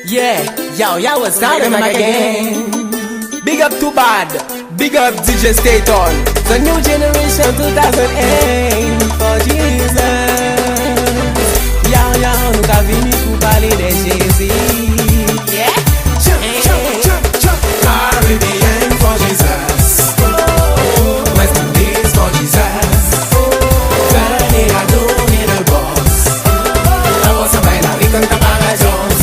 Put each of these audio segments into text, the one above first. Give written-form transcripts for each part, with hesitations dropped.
Yeah, yo, what's up, them again? Big up to Bad, big up DJ Staton. The new generation 2008 for Jesus. Yo, nous t'as venu pour parler de Jésus. Yeah, Caribbean for Jesus. West Indies for Jesus. Grenada, le boss. La voix va la rica en Jones.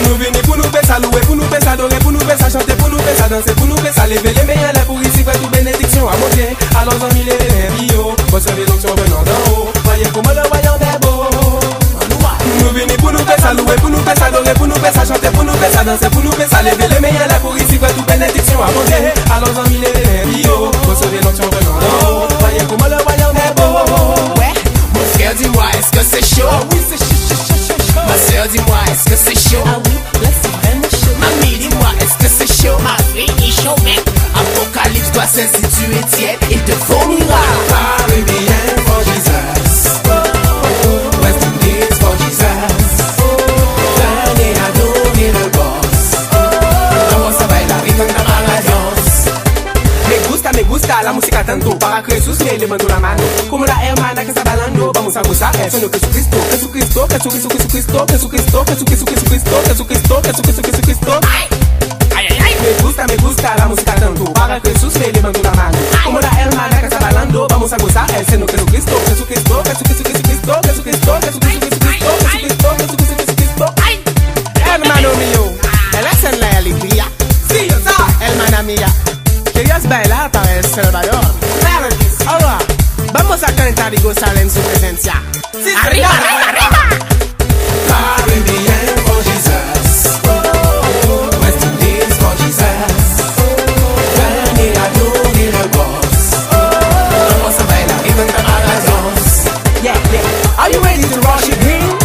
nous venons pour nous faire saluer, pour nous faire adorer, pour nous faire chanter, pour nous faire danser, pour nous faire lever les meilleurs là pour ici, faire toute bénédiction à monter. Alors en mille les bio, recevez donc sur venant d'en haut. Voyez comment le voyant des beaux. Nous venons pour nous faire saluer, pour nous faire adorer, pour nous faire chanter, pour nous faire danser, pour nous faire lever les meilleurs là pour ici, faire toute bénédiction à monter. Alors en mille les bio, recevez donc sur venant d'en haut. Voyez comment le voyant des beaux. Ouais, mon frère dis-moi, est-ce que c'est chaud? Oui, c'est chaud. Ma soeur dis-moi, est-ce que c'est chaud? Ah oui, là c'est vraiment chaud. Mamie dis-moi, est-ce que c'est chaud? Ma vie est chaud, mec. Apocalypse, toi c'est si tu es tiède, il te faut miracle. Caribbean for Jesus. West Indies for Jesus. Grenada, le boss. Vamos a bailar y cantar maravillas. Me gusta la música tanto. Para que Jesús me levantó la mano. Como la hermana que está bailando. Vamos a gozar el sueño de Jesucristo. Jesucristo, Jesucristo, Jesucristo, Jesucristo, Jesucristo, Jesucristo. Me gusta la música tanto. Para que Jesús me levantó la mano. Como la hermana que está bailando. Vamos a gozar el sueño de Jesucristo. Jesucristo, Jesucristo, Jesucristo, Jesucristo. Hermano mío, él es en la alegría. Sí, yo soy. Hermana mía. ¿Querías bailar para El Salvador? Claro que sí. Ahora, vamos a cantar y gozar en su presencia. Sí, arriba, arriba, arriba. Caribbean for Jesus. West Indies for Jesus. Grenada, le boss. Vamos a bailar y cantar maravillas. Yeah. Are you ready to worship Him?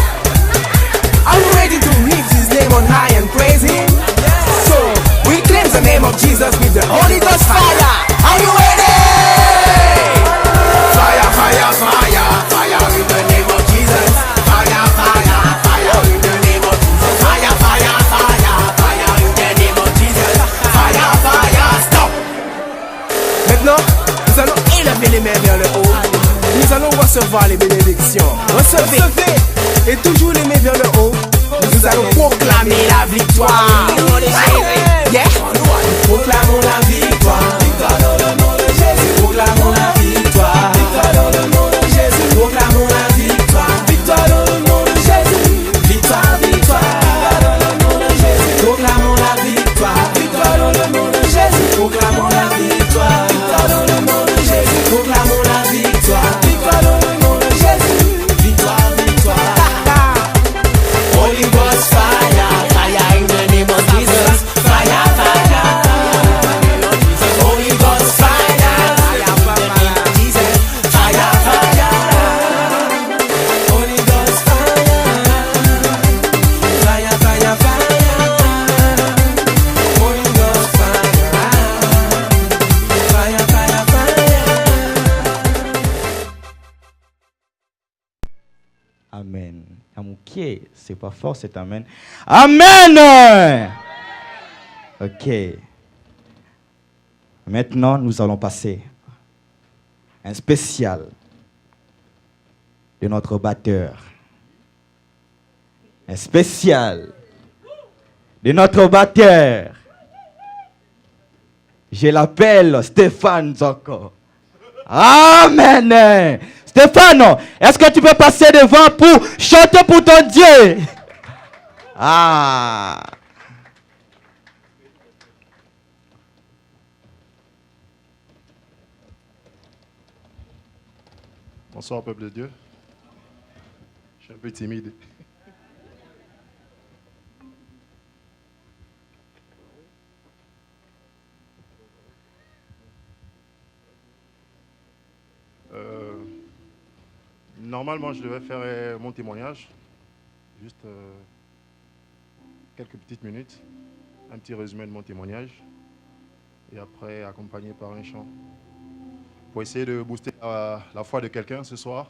Are you ready to lift His name on high and praise Him? So, we cleanse the name of Jesus with the Holy Ghost fire. Are you ready? Fire, fire, fire, fire in the name of Jesus. Fire, fire, fire in the name of Jesus. Fire, fire, fire, fire in the name of Jesus. Fire, fire, stop. Maintenant, nous allons élever les mains vers le haut. Nous allons recevoir les bénédictions. Recevez. Et toujours les mains vers le haut. Nous allons proclamer la victoire. Yeah. Nous proclamons la victoire. Victoire dans le nom de Jésus. Proclamons la victoire. Victoire dans le nom de Jésus. Proclamons la victoire. Victoire dans le nom de Jésus. Victoire, victoire. Victoire dans le nom de Jésus. Proclamons la victoire. Victoire dans le nom de Jésus. Proclamons la victoire. Victoire dans le nom de Jésus. Proclamons la victoire. Victoire dans le nom de Jésus. Victoire, victoire. Holy Ghost fire, fire in the name of Jesus. Fire, fire. Holy Ghost fire, fire in the name of Jesus. Fire, fire. Holy Ghost fire. Fire, fire, fire. Holy Ghost fire. Fire, fire, fire. Amen. Amouké, c'est pas fort cet amen. Amen. Ok. Maintenant, nous allons passer un spécial de notre batteur. Un spécial de notre batteur. Je l'appelle Stéphane Zonko. Amen. Stéphane, est-ce que tu peux passer devant pour chanter pour ton Dieu? Ah. Bonsoir, peuple de Dieu. Je suis un peu timide. Normalement, je devais faire mon témoignage. Juste quelques petites minutes. Un petit résumé de mon témoignage. Et après, accompagné par un chant. Pour essayer de booster la foi de quelqu'un ce soir.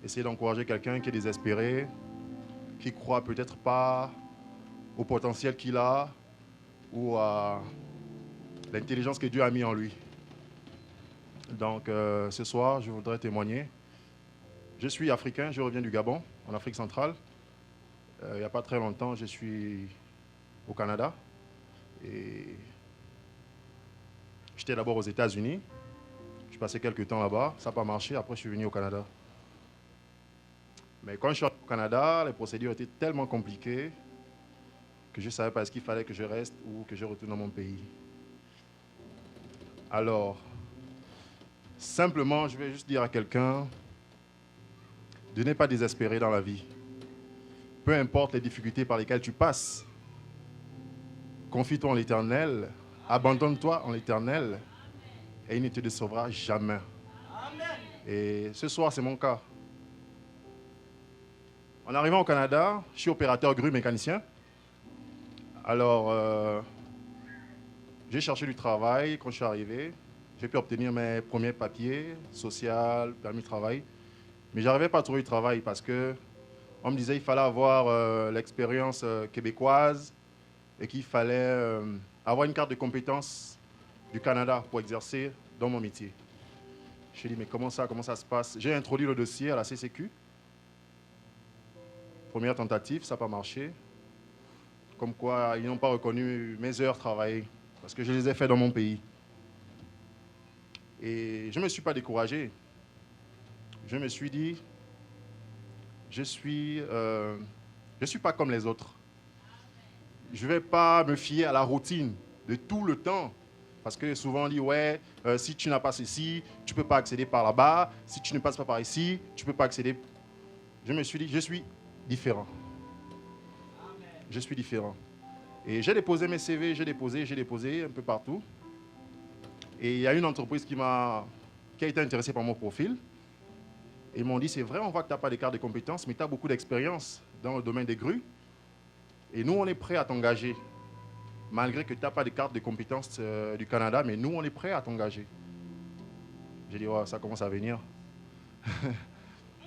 Essayer d'encourager quelqu'un qui est désespéré, qui croit peut-être pas au potentiel qu'il a ou à l'intelligence que Dieu a mis en lui. Donc ce soir, je voudrais témoigner. Je suis africain, je reviens du Gabon, en Afrique centrale. Il n'y a pas très longtemps, je suis au Canada. Et j'étais d'abord aux États-Unis. Je passais quelques temps là-bas, ça n'a pas marché. Après, je suis venu au Canada. Mais quand je suis arrivé au Canada, les procédures étaient tellement compliquées que je ne savais pas est-ce qu'il fallait que je reste ou que je retourne dans mon pays. Alors, simplement, je vais juste dire à quelqu'un de ne pas désespérer dans la vie. Peu importe les difficultés par lesquelles tu passes, confie-toi en l'Éternel, abandonne-toi en l'Éternel et il ne te décevra jamais. Amen. Et ce soir, c'est mon cas. En arrivant au Canada, je suis opérateur grue mécanicien. Alors, j'ai cherché du travail quand je suis arrivé. J'ai pu obtenir mes premiers papiers, social, permis de travail. Mais je n'arrivais pas à trouver du travail parce qu'on me disait qu'il fallait avoir l'expérience québécoise et qu'il fallait avoir une carte de compétences du Canada pour exercer dans mon métier. Je me suis dit, mais comment ça se passe? J'ai introduit le dossier à la CCQ. Première tentative, ça n'a pas marché. Comme quoi, ils n'ont pas reconnu mes heures travaillées parce que je les ai faites dans mon pays. Et je ne me suis pas découragé. Je me suis dit, je ne suis pas comme les autres. Je ne vais pas me fier à la routine de tout le temps. Parce que souvent on dit, ouais, si tu n'as pas ceci, tu ne peux pas accéder par là-bas. Si tu ne passes pas par ici, tu ne peux pas accéder. Je me suis dit, je suis différent. Je suis différent. Et j'ai déposé mes CV, j'ai déposé un peu partout. Et il y a une entreprise qui a été intéressée par mon profil. Et ils m'ont dit, c'est vrai, on voit que tu n'as pas de carte de compétences, mais tu as beaucoup d'expérience dans le domaine des grues. Et nous, on est prêts à t'engager. Malgré que tu n'as pas de carte de compétences du Canada, mais nous, on est prêts à t'engager. J'ai dit, oh, ça commence à venir.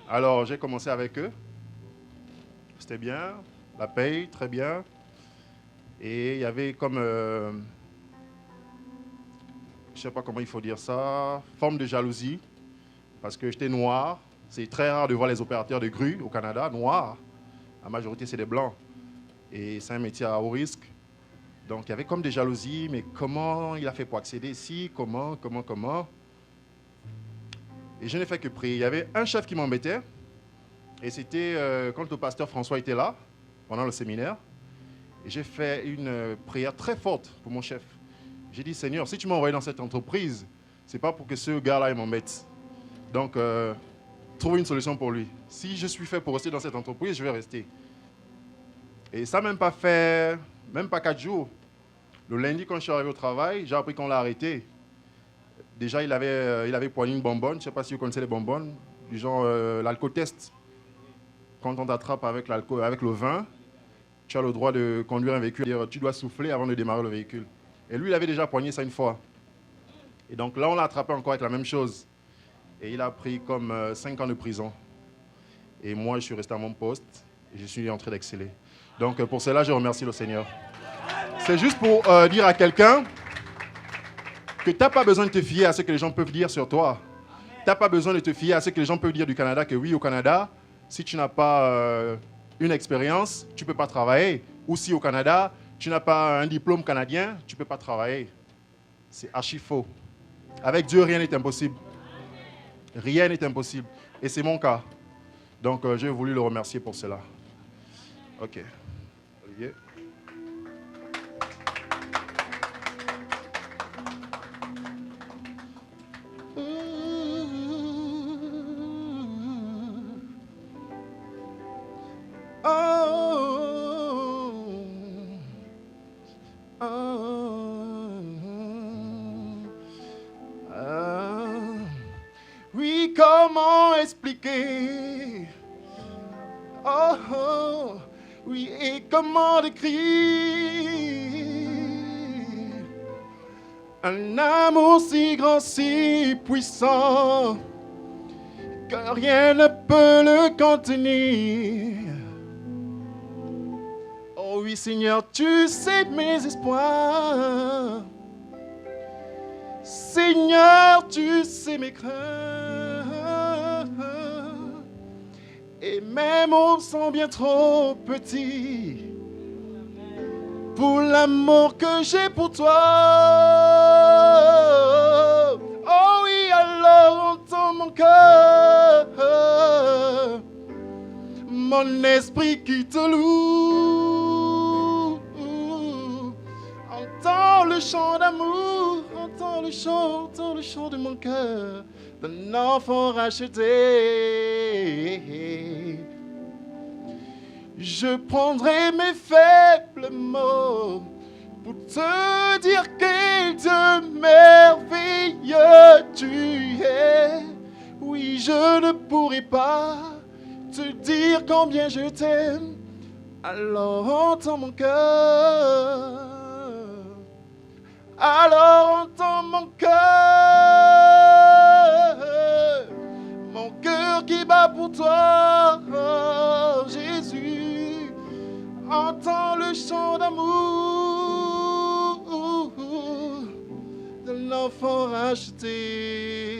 Alors, j'ai commencé avec eux. C'était bien, la paye, très bien. Et il y avait comme, je ne sais pas comment il faut dire ça, forme de jalousie, parce que j'étais noir. C'est très rare de voir les opérateurs de grues au Canada, noirs. La majorité, c'est des blancs. Et c'est un métier à haut risque. Donc, il y avait comme des jalousies, mais comment il a fait pour accéder ici, comment. Et je n'ai fait que prier. Il y avait un chef qui m'embêtait, et c'était quand le pasteur François était là, pendant le séminaire. Et j'ai fait une prière très forte pour mon chef. J'ai dit, Seigneur, si tu m'as envoyé dans cette entreprise, ce n'est pas pour que ce gars-là m'embête. Donc, trouve une solution pour lui. Si je suis fait pour rester dans cette entreprise, je vais rester. Et ça n'a même pas 4 jours. Le lundi, quand je suis arrivé au travail, j'ai appris qu'on l'a arrêté. Déjà, il avait poigné une bonbonne. Je ne sais pas si vous connaissez les bonbonnes. Du genre l'alcotest. Quand on t'attrape avec le vin, tu as le droit de conduire un véhicule. Tu dois souffler avant de démarrer le véhicule. Et lui, il avait déjà poigné ça une fois. Et donc là, on l'a attrapé encore avec la même chose. Et il a pris comme 5 ans de prison. Et moi, je suis resté à mon poste et je suis en train d'exceller. Donc pour cela, je remercie le Seigneur. C'est juste pour dire à quelqu'un que tu n'as pas besoin de te fier à ce que les gens peuvent dire sur toi. Tu n'as pas besoin de te fier à ce que les gens peuvent dire du Canada, que oui, au Canada, si tu n'as pas une expérience, tu ne peux pas travailler. Ou si au Canada, tu n'as pas un diplôme canadien, tu ne peux pas travailler. C'est archi faux. Avec Dieu, rien n'est impossible. Rien n'est impossible. Et c'est mon cas. Donc, j'ai voulu le remercier pour cela. OK. Olivier. Oui, comment expliquer? Oh, oui, et comment décrire un amour si grand, si puissant que rien ne peut le contenir? Oh Oh oui, Seigneur, tu sais mes espoirs. Seigneur, tu sais mes craintes. Et mes mots sont bien trop petits pour l'amour que j'ai pour toi. Oh oui, alors entends mon cœur, mon esprit qui te loue. Entends le chant d'amour, entends le chant de mon cœur, d'un enfant racheté. Je prendrai mes faibles mots pour te dire quel Dieu merveilleux tu es. Oui, je ne pourrai pas te dire combien je t'aime. Alors entends mon cœur. Alors entends mon cœur qui bat pour toi, oh, Jésus. Entends le chant d'amour de l'enfant racheté.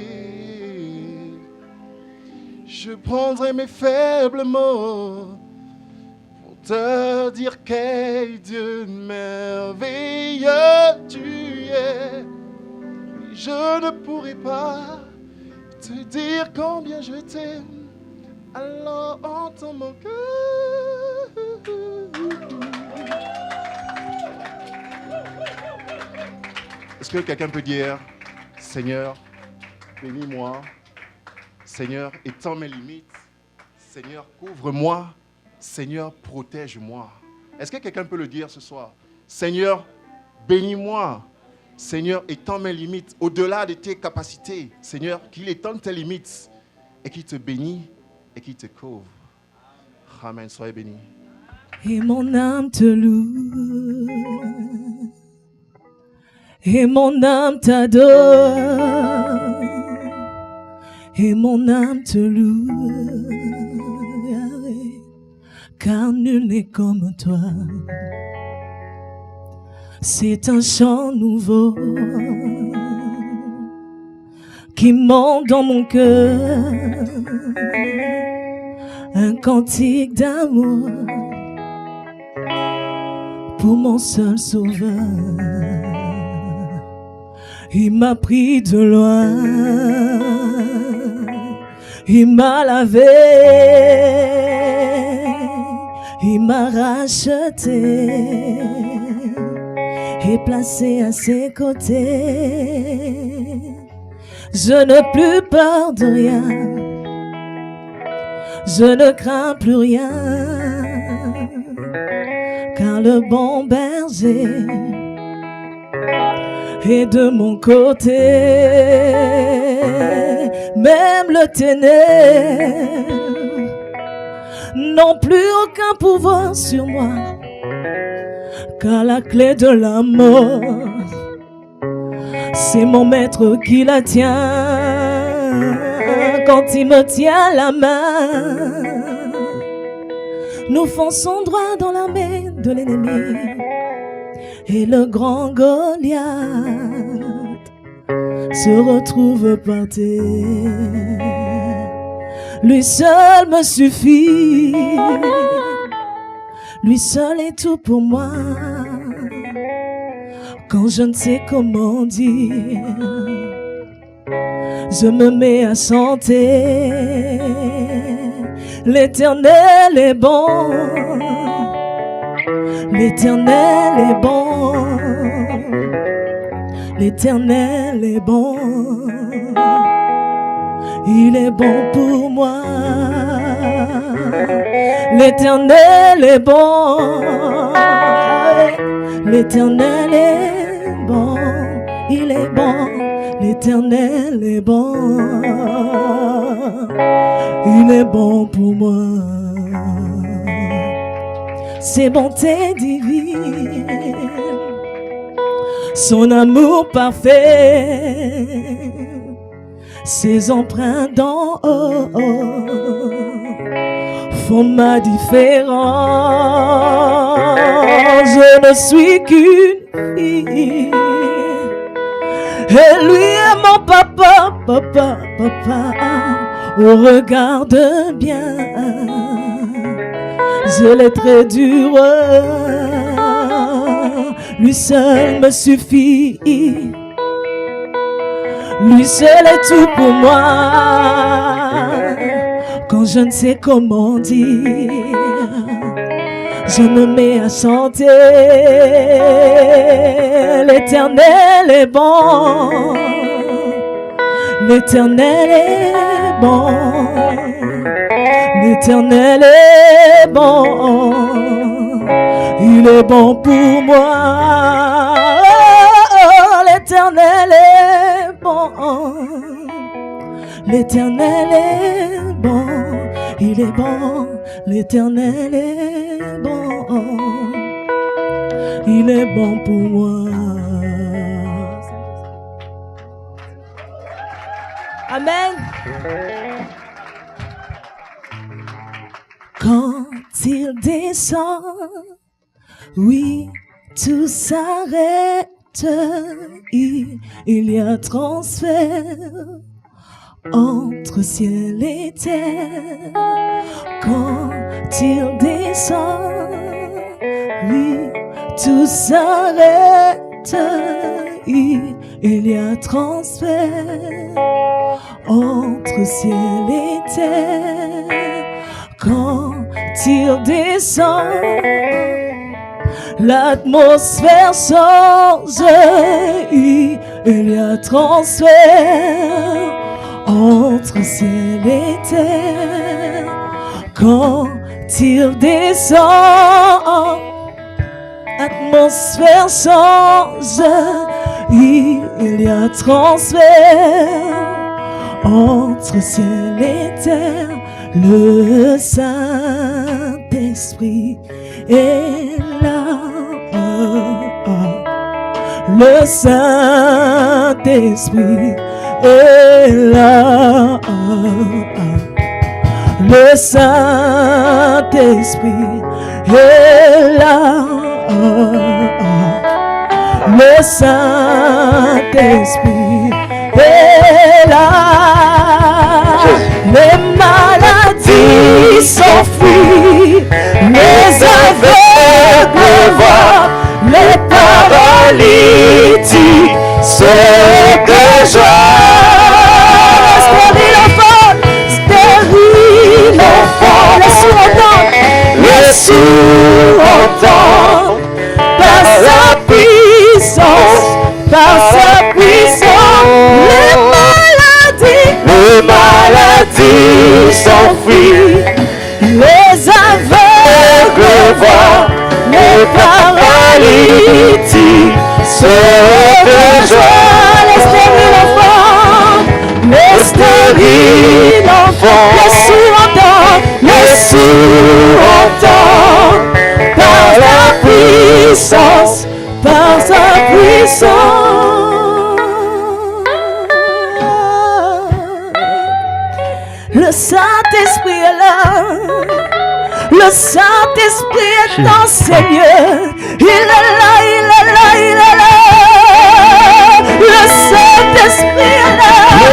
Je prendrai mes faibles mots pour te dire quel Dieu merveilleux tu es. Je ne pourrai pas te dire combien je t'aime. Alors entends mon cœur. Est-ce que quelqu'un peut dire, Seigneur, bénis-moi. Seigneur, étends mes limites. Seigneur, couvre-moi. Seigneur, protège-moi. Est-ce que quelqu'un peut le dire ce soir? Seigneur, bénis-moi. Seigneur, étends mes limites au-delà de tes capacités. Seigneur, qu'il étende tes limites et qu'il te bénisse et qu'il te couvre. Amen. Soyez bénis. Et mon âme te loue, et mon âme t'adore, et mon âme te loue, car nul n'est comme toi. C'est un chant nouveau qui monte dans mon cœur, un cantique d'amour pour mon seul sauveur. Il m'a pris de loin, il m'a lavé, il m'a racheté et placé à ses côtés. Je n'ai plus peur de rien, je ne crains plus rien, car le bon berger est de mon côté. Même le ténèbre n'ont plus aucun pouvoir sur moi, car la clé de la mort, c'est mon maître qui la tient. Quand il me tient la main, nous fonçons droit dans l'armée de l'ennemi, et le grand Goliath se retrouve par terre. Lui seul me suffit, lui seul est tout pour moi. Quand je ne sais comment dire, je me mets à chanter. L'Éternel est bon, l'Éternel est bon, l'Éternel est bon, il est bon pour moi. L'Éternel est bon, l'Éternel est bon, il est bon, l'Éternel est bon, il est bon pour moi. Ses bontés divines, son amour parfait, ses empreintes d'en haut font ma différence. ne suis qu'une fille. Et lui est mon papa, papa, papa. Oh, regarde bien, je l'ai très dur. Lui seul me suffit. Lui seul est tout pour moi. Quand je ne sais comment dire, je me mets à chanter. L'Éternel est bon. L'Éternel est bon. L'Éternel est bon. Il est bon pour moi. Oh, l'Éternel est bon. L'Éternel est bon. Il est bon. L'Éternel est bon. Il est bon pour moi. Amen. Quand il descend, oui, tout s'arrête. Il y a transfert entre ciel et terre. Quand il descend, oui, tout s'arrête. Il y a transfert entre ciel et terre. Quand il descend, l'atmosphère change. Il y a transfert entre ciel et terre. Quand il descend, l'atmosphère change. Il y a transfert entre ciel et terre. Le Saint-Esprit est là. Le Saint-Esprit est là. Le Saint-Esprit est là. Le Saint-Esprit est là. Les maladies s'enfuient, les aveugles voient, les paralytiques se de joie. Stérile enfant, les sourds entendent, par sa puissance, les maladies s'enfuient, les aveugles voient, les paralytiques se de joie. Les stériles enfants, les sourds entendent, par la puissance, par sa puissance. Le Saint-Esprit est là. Le Saint-Esprit est dans ces lieux. Il est là, il est là, il est là. Le Saint-Esprit est là. Le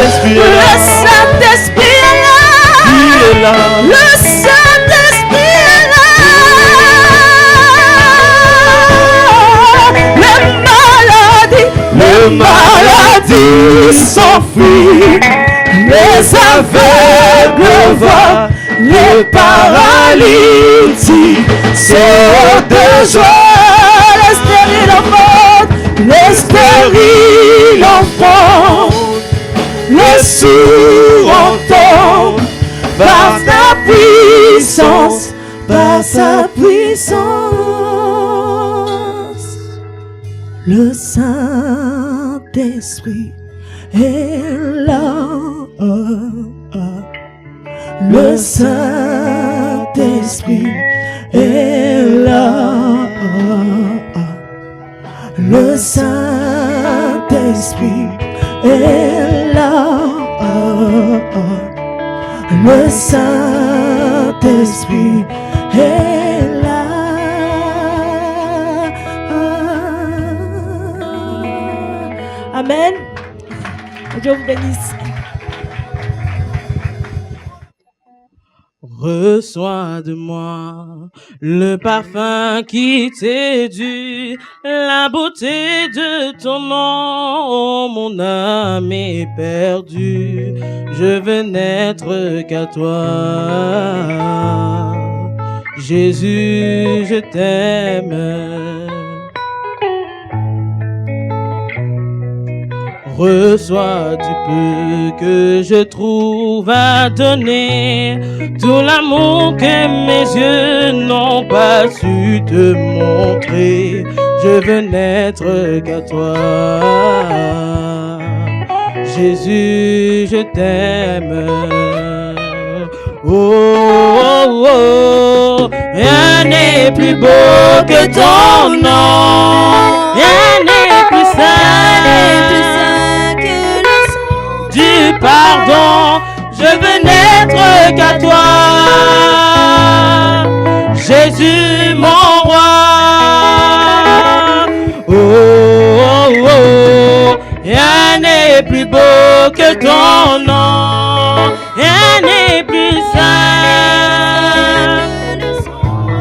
Saint-Esprit est là. Le Saint-Esprit est là. Il est là. Le Saint-Esprit est là. Les maladies s'enfuient. Les aveugles voient, les paralytiques sautent de joie. Les stériles enfants, les sourds entendent, par sa puissance, par sa puissance. Le Saint-Esprit est là. Le Saint-Esprit est là. Le Saint-Esprit est là. Le Saint-Esprit est là. Dieu vous bénisse. Reçois de moi le parfum qui t'est dû, la beauté de ton nom, oh, mon âme est perdue, je veux n'être qu'à toi. Jésus, je t'aime. Reçois du peu que je trouve à donner, tout l'amour que mes yeux n'ont pas su te montrer. Je veux n'être qu'à toi. Jésus, je t'aime. Oh, oh, oh, rien n'est plus beau que ton nom, rien n'est plus saint du pardon, je veux n'être qu'à toi, Jésus mon roi. Oh, oh, oh, rien n'est plus beau que ton nom, rien n'est plus saint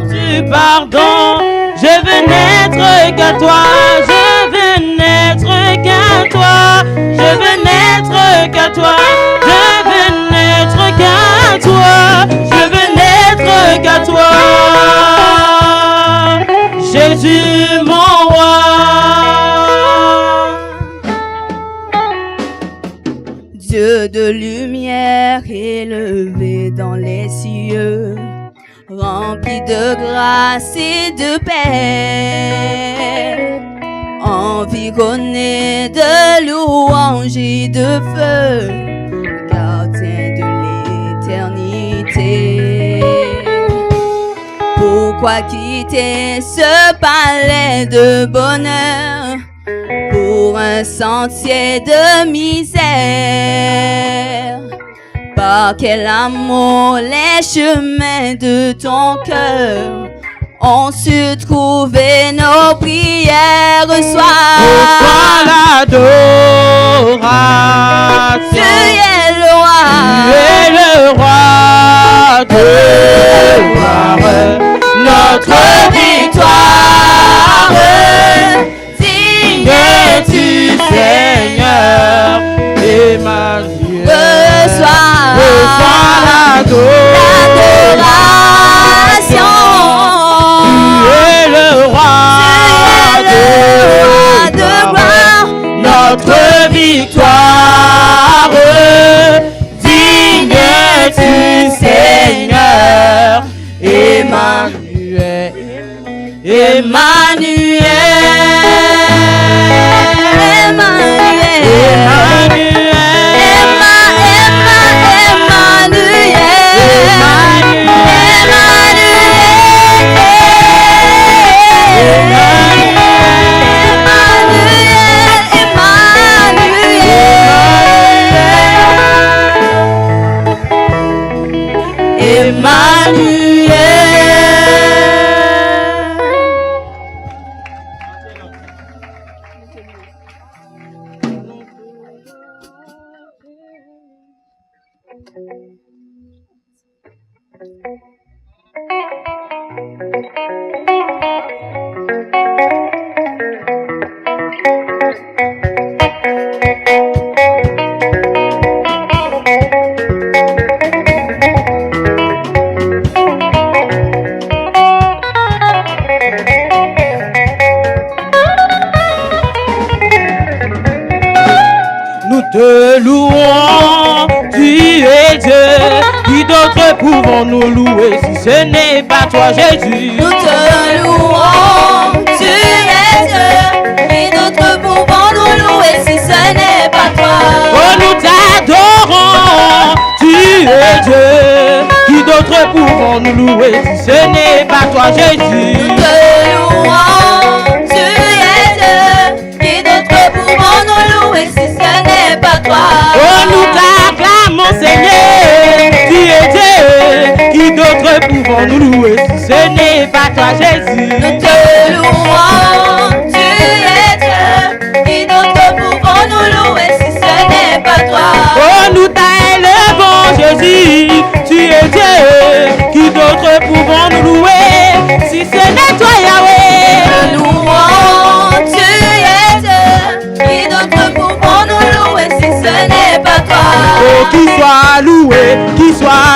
du pardon, je veux n'être qu'à toi, je veux n'être qu'à toi, je veux n'être qu'à toi, je veux n'être qu'à toi, je veux n'être qu'à toi, Jésus mon roi. Dieu de lumière élevé dans les cieux, rempli de grâce et de paix, environné de louanges et de feu, gardien de l'éternité. Pourquoi quitter ce palais de bonheur pour un sentier de misère? Par quel amour les chemins de ton cœur ont su trouver nos prières. Reçois l'adoration. Tu es le roi. Tu es le roi de gloire. Notre victoire. Digne es-tu, Seigneur, Emmanuel. Reçois l'adoration. Tu es le roi de gloire, notre victoire. Digne es-tu, Seigneur, Emmanuel. Emmanuel. Nous te louons, tu es Dieu, qui d'autre pouvons-nous louer si ce n'est pas toi, Jésus? Nous te louons, tu es Dieu, qui d'autre pouvons-nous louer si ce n'est pas toi? Oh, nous t'adorons, tu es Dieu, qui d'autre pouvons-nous louer si ce n'est pas toi, Jésus? Nous te louons, tu es Dieu, qui d'autre pouvons-nous louer si ce n'est pas toi? Oh, nous t'acclamons, Seigneur, tu es Dieu, qui d'autre pouvons-nous louer si ce n'est pas toi, Jésus? Nous te louons, tu es Dieu, qui d'autre pouvons-nous louer si ce n'est pas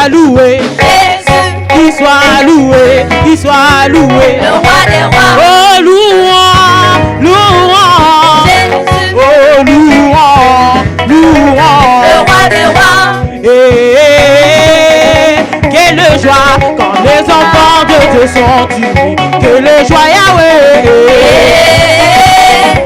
soit loué, Jésus, qu'il soit loué, qu'il soit loué. le roi des rois, Oh, louant, louant, Jésus, oh, louant, le louant. roi des rois. Quelle joie quand les enfants de Dieu sont unis. Quelle joie, Yahweh.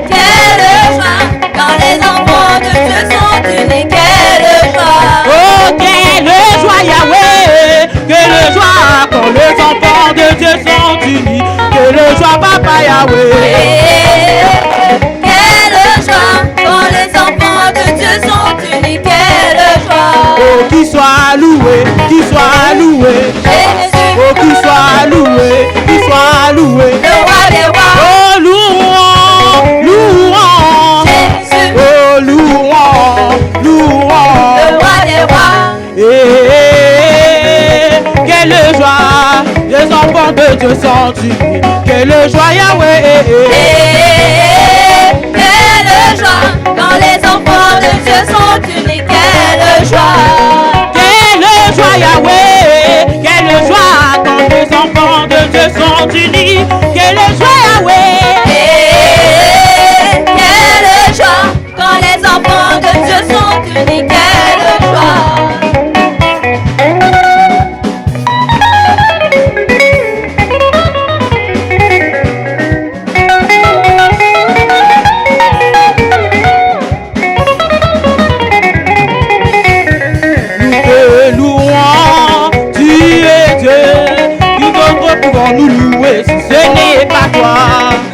Quelle joie quand les enfants de Dieu sont unis. Quelle joie. Oh, quelle joie, Yahweh. Quelle joie quand les enfants de Dieu sont unis. Quelle joie, Papa Yahweh. Quelle joie quand les enfants de Dieu sont unis. Quelle joie. Oh, qu'il soit loué, qu'il soit loué. Jésus, Oh, qu'il soit loué, qu'il soit loué. le roi des rois. Oh, louant, louant. Jésus, Oh, louant, louant. le roi des rois. Quelle joie, les enfants de Dieu sont unis. Quelle joie, Yahweh. Quelle joie quand les enfants de Dieu sont unis. Quelle joie. Quelle joie, Yahweh. Quelle joie quand les enfants de Dieu sont unis. Quelle joie, Yahweh. Quelle joie quand les enfants de Dieu sont unis. Quelle joie. Nous te louons, tu es Dieu. Qui d'autre pouvons nous louer si ce n'est pas toi?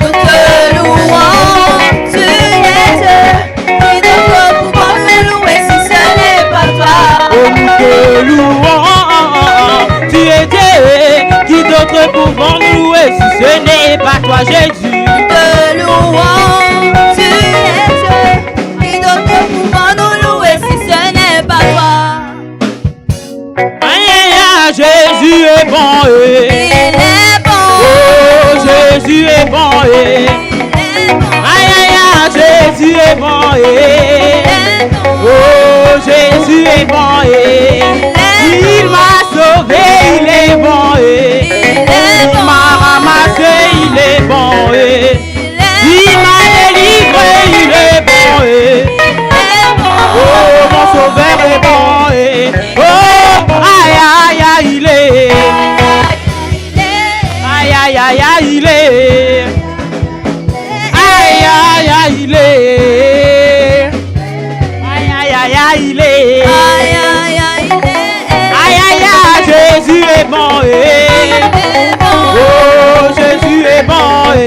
Nous te louons, tu es Dieu. Qui d'autre pouvons nous louer si ce n'est pas toi? Oh, nous te louons, tu es Dieu. Qui d'autre pouvons nous louer si ce n'est pas toi, Jésus? Nous te louons, tu es Dieu. Qui d'autre pouvons nous louer si ce n'est pas toi? Aïe, aïe, aïe, Jésus est bon, Il est bon. Oh, Jésus est bon, Il est bon. Aïe, aïe, aïe, Jésus est bon, Il est bon. Oh, Jésus est bon, Il m'a sauvé, il est bon, Il Il est bon. m'a ramassé, il est bon, Il m'a délivré, il est bon, Oh, mon sauveur est bon, Oh, aïe, aïe, aïe, il est. Aïe, aïe, aïe, aïe, il est. Aïe, aïe, aïe, il est. Aïe, aïe, aïe, aïe, il est. Aïe, aïe, aïe, Jésus est bon, Oh, Jésus est bon, Aïe,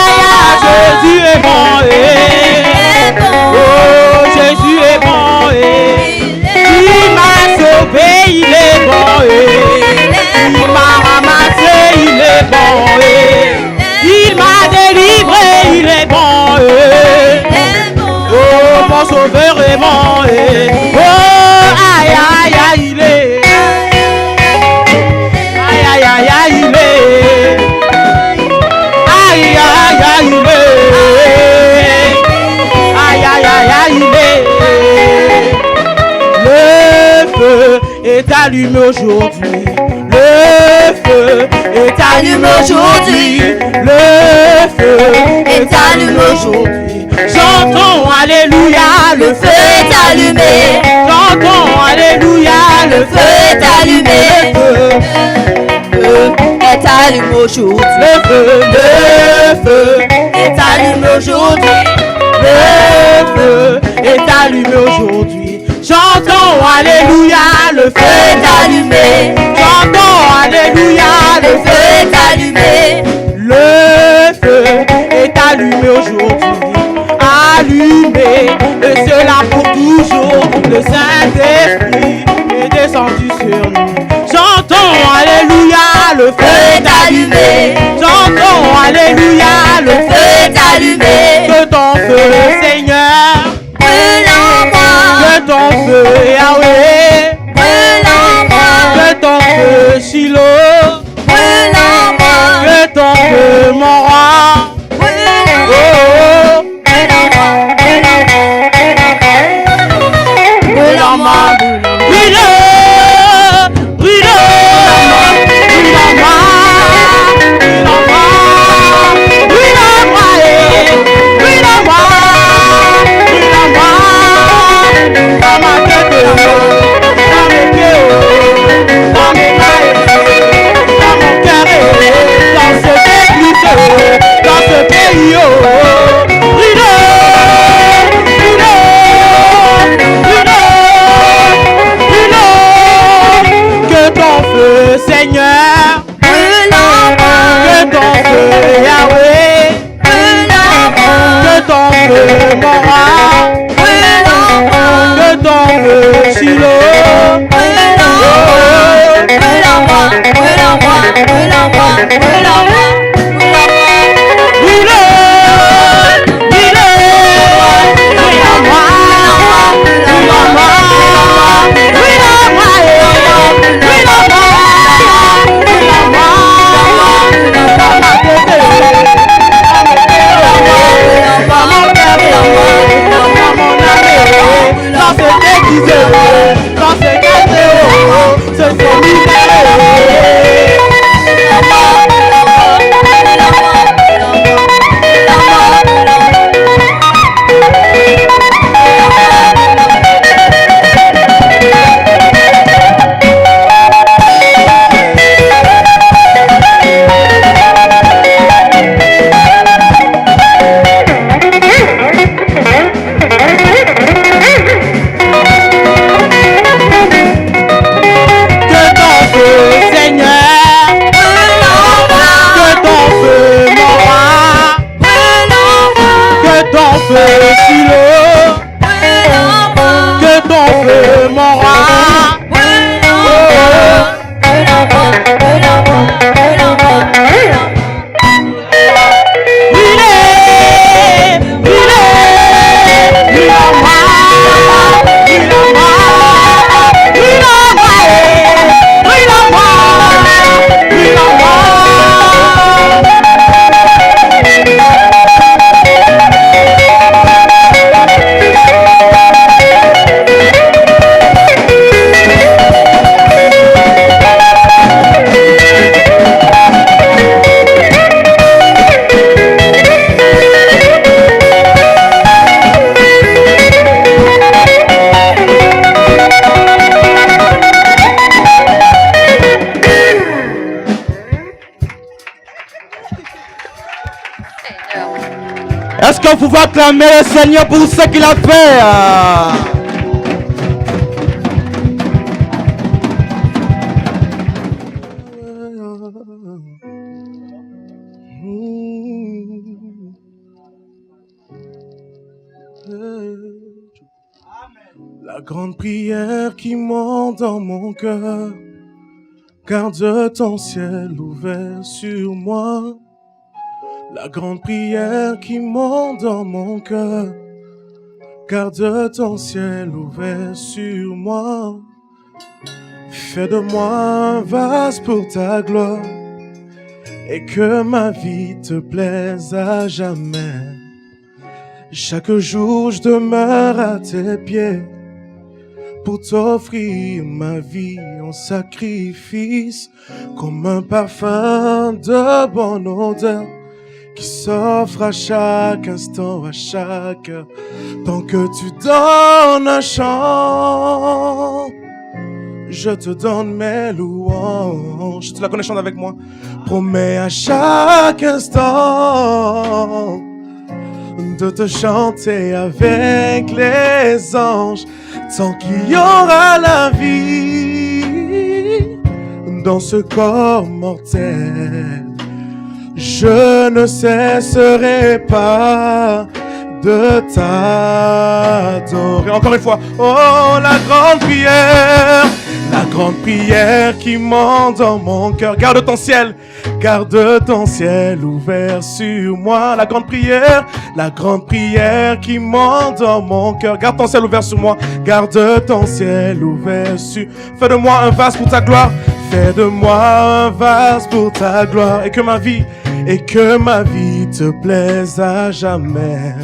aïe, aïe, Jésus est bon, Oh, Jésus est bon, Il m'a sauvé, il est bon, Il m'a ramassé, il est bon, Il m'a délivré, il est bon, Oh, mon sauveur est bon, Oh, aïe, aïe, aïe, il est. Aïe, aïe, aïe, aïe, il est. Aïe, aïe, aïe, il est. Aïe, aïe, aïe, aïe, il est. Le feu est allumé aujourd'hui. Le feu est allumé aujourd'hui. Le feu est allumé aujourd'hui. Chantons Alléluia, le feu est allumé. Chantons Alléluia, le feu est allumé. Le feu Est allumé aujourd'hui. le feu Est allumé aujourd'hui. le feu est allumé aujourd'hui. Chantons Alléluia, le feu Est allumé. Chantons Alléluia, le feu Est allumé. Le feu est allumé aujourd'hui, allumé, et cela pour toujours. Le Saint-Esprit est descendu sur nous. Chantons Alléluia, le feu est allumé. Chantons Alléluia, le feu Est allumé. que ton feu, Seigneur, Brûle en moi. que ton feu, Yahweh, Brûle en moi. que ton feu, Shiloh, Brûle en moi. que ton feu, mon roi. Brûle en Oh, moi. oh. Brûle en moi. Brûle en moi. Brûle en moi. Brûle Est-ce que vous pouvez acclamer le Seigneur pour ce qu'il a fait? La grande prière qui monte dans mon cœur, garde ton ciel ouvert sur moi. La grande prière qui monte dans mon cœur, garde ton ciel ouvert sur moi. Fais de moi un vase pour ta gloire, et que ma vie te plaise à jamais. Chaque jour je demeure à tes pieds, pour t'offrir ma vie en sacrifice, comme un parfum de bonne odeur, qui s'offre à chaque instant, à chaque heure. Tant que tu donnes un chant, je te donne mes louanges. Tu la connais, chante avec moi. Promets à chaque instant de te chanter avec les anges, tant qu'il y aura la vie dans ce corps mortel. Je ne cesserai pas de t'adorer. Encore une fois. Oh, la grande prière qui monte dans mon cœur. Garde ton ciel ouvert sur moi. La grande prière qui monte dans mon cœur. Garde ton ciel ouvert sur moi. Garde ton ciel ouvert sur. Fais de moi un vase pour ta gloire. Fais de moi un vase pour ta gloire. Et que ma vie te plaise à jamais.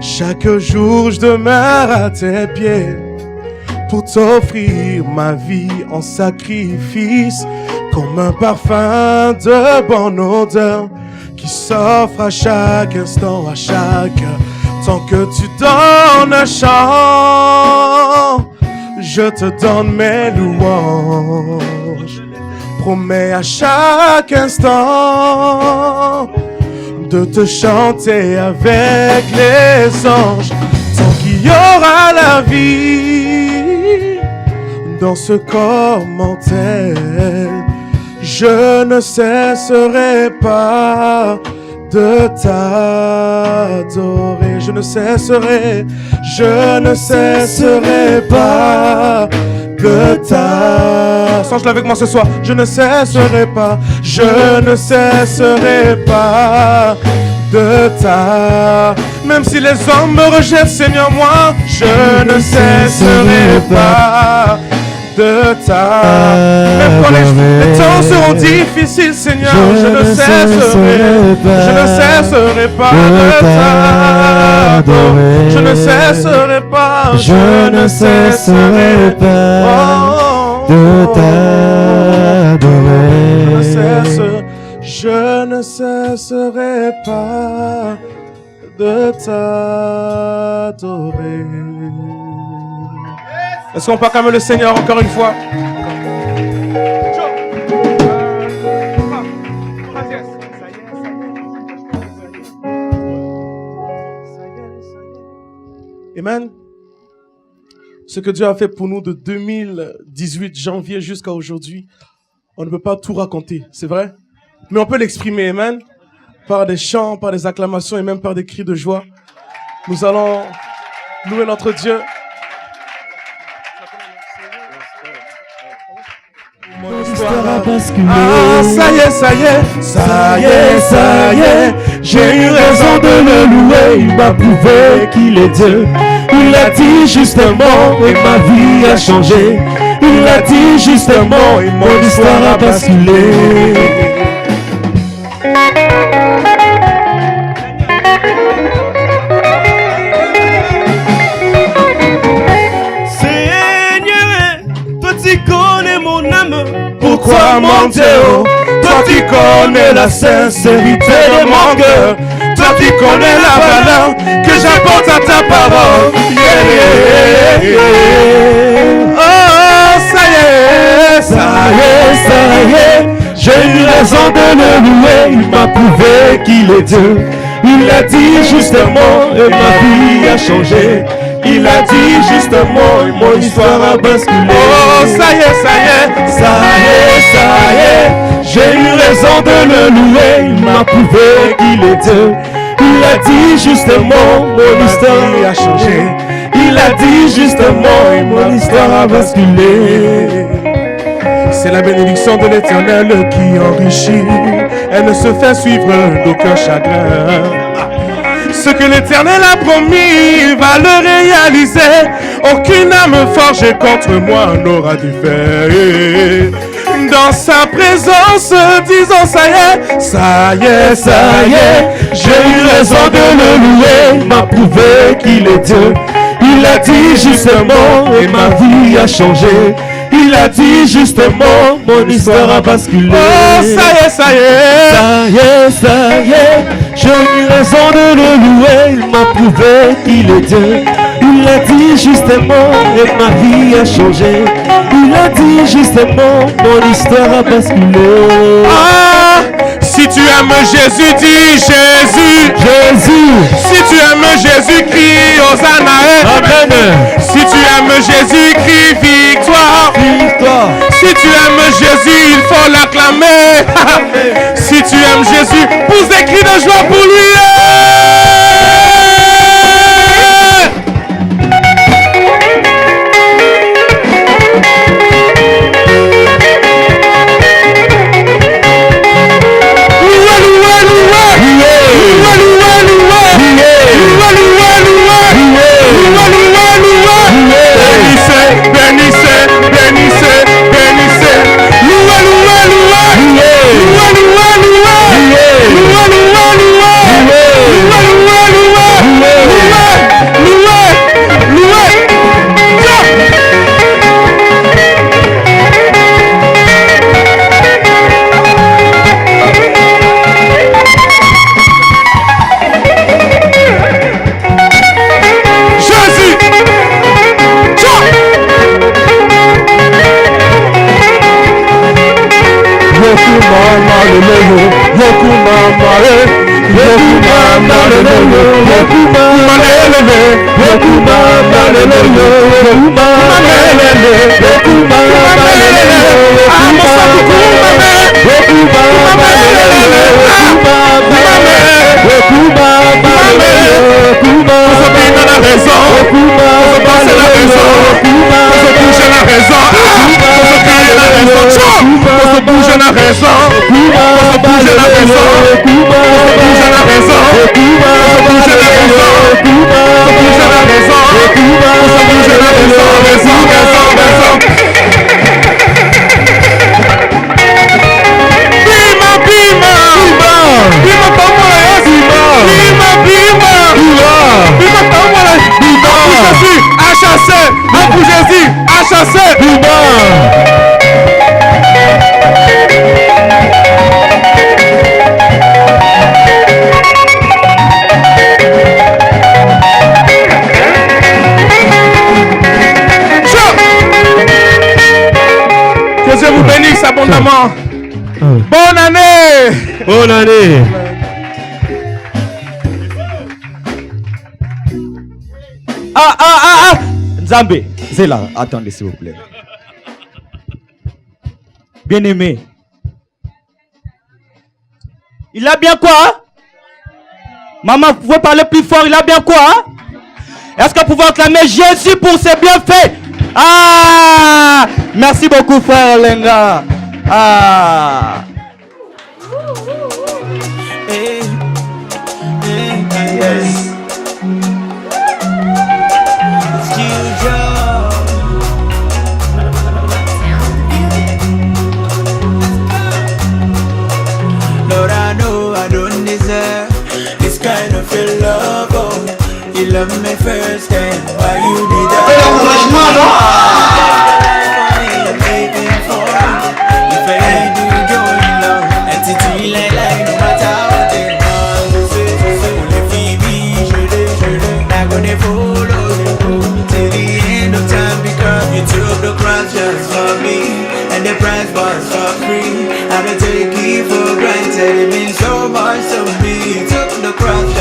Chaque jour je demeure à tes pieds, pour t'offrir ma vie en sacrifice, comme un parfum de bonne odeur, qui s'offre à chaque instant, à chaque heure. Tant que tu donnes un chant, je te donne mes louanges. Promets à chaque instant de te chanter avec les anges, tant qu'il y aura la vie dans ce corps mortel. Je ne cesserai pas de t'adorer. Je ne cesserai pas de t'adorer. Change-le avec moi ce soir. Je ne cesserai pas de t'adorer. Même si les hommes me rejettent, Seigneur, moi, je ne cesserai pas de t'adorer. Même quand les temps seront difficiles, Seigneur, je ne cesserai pas de t'adorer. Je ne cesserai pas de t'adorer. Je ne cesserai pas de t'adorer. Est-ce qu'on peut acclamer le Seigneur encore une fois? Amen. Ce que Dieu a fait pour nous de 2018 janvier jusqu'à aujourd'hui, on ne peut pas tout raconter, c'est vrai? Mais on peut l'exprimer, amen, par des chants, par des acclamations et même par des cris de joie. Nous allons louer notre Dieu. Ah, ça y est, j'ai eu raison de le louer. Il m'a prouvé qu'il est Dieu. Il l'a dit justement et ma vie a changé. Il l'a dit justement et mon histoire a basculé. Pourquoi mon Dieu, toi tu connais la sincérité de mon cœur, toi tu connais la valeur que j'apporte à ta parole. Oh, ça y est, j'ai eu raison de le louer. Il m'a prouvé qu'il est Dieu. Il a dit juste un mot et ma vie a changé. Il a dit juste un mot et mon histoire a basculé. Oh, ça y est, ça y est, ça y est, ça y est. J'ai eu raison de le louer, il m'a prouvé qu'il est Dieu. Il a dit juste un mot, mon histoire a changé. Il a dit juste un mot et mon histoire a basculé. C'est la bénédiction de l'Éternel qui enrichit. Elle ne se fait suivre d'aucun chagrin. Ce que l'Éternel a promis va le réaliser. Aucune âme forgée contre moi n'aura dû faire. Dans sa présence, disons ça y est, ça y est, ça y est. J'ai eu raison de le louer, m'a prouvé qu'il est Dieu. Il a dit juste un mot et ma vie a changé. Il a dit juste un mot, mon histoire a basculé. Oh, ça y est, ça y est. Ça y est, ça y est. J'ai eu raison de le louer, il m'a prouvé qu'il est Dieu. Il a dit juste un mot et ma vie a changé. Il a dit juste un mot, mon histoire a basculé. Ah, si tu aimes Jésus, dis Jésus, Jésus. Si tu aimes Jésus, crie Hosanna. Amen. Si tu aimes Jésus, crie victoire. Victoire. Si tu aimes Jésus, il faut l'acclamer. Si tu aimes Jésus, pousse des cris de joie pour lui. Bonne année! Bonne année! Ah! Nzambe, c'est là. Attendez, s'il vous plaît. Bien-aimé. Il a bien quoi? Maman, vous pouvez parler plus fort. Il a bien quoi? Est-ce que vous pouvez acclamer Jésus pour ses bienfaits? Ah! Merci beaucoup, frère Lenga. Ah! Yes. Lord, I know I don't deserve this kind of your love. Oh, you love me first, and why you did that? The price was for free. I don't take it for granted. It means so much to me. Took the cross.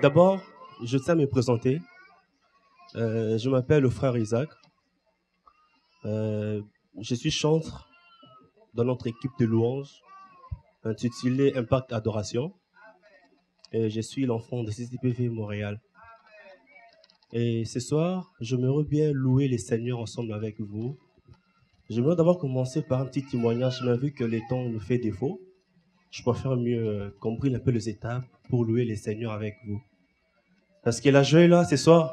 D'abord, je tiens à me présenter. Je m'appelle le frère Isaac. Je suis chantre dans notre équipe de louanges intitulée Impact Adoration. Et je suis l'enfant de CCPV Montréal. Et ce soir, j'aimerais bien louer les Seigneurs ensemble avec vous. J'aimerais d'abord commencer par un petit témoignage, mais vu que le temps nous fait défaut, je préfère mieux comprendre un peu les étapes pour louer les Seigneurs avec vous. Parce que la joie est là ce soir.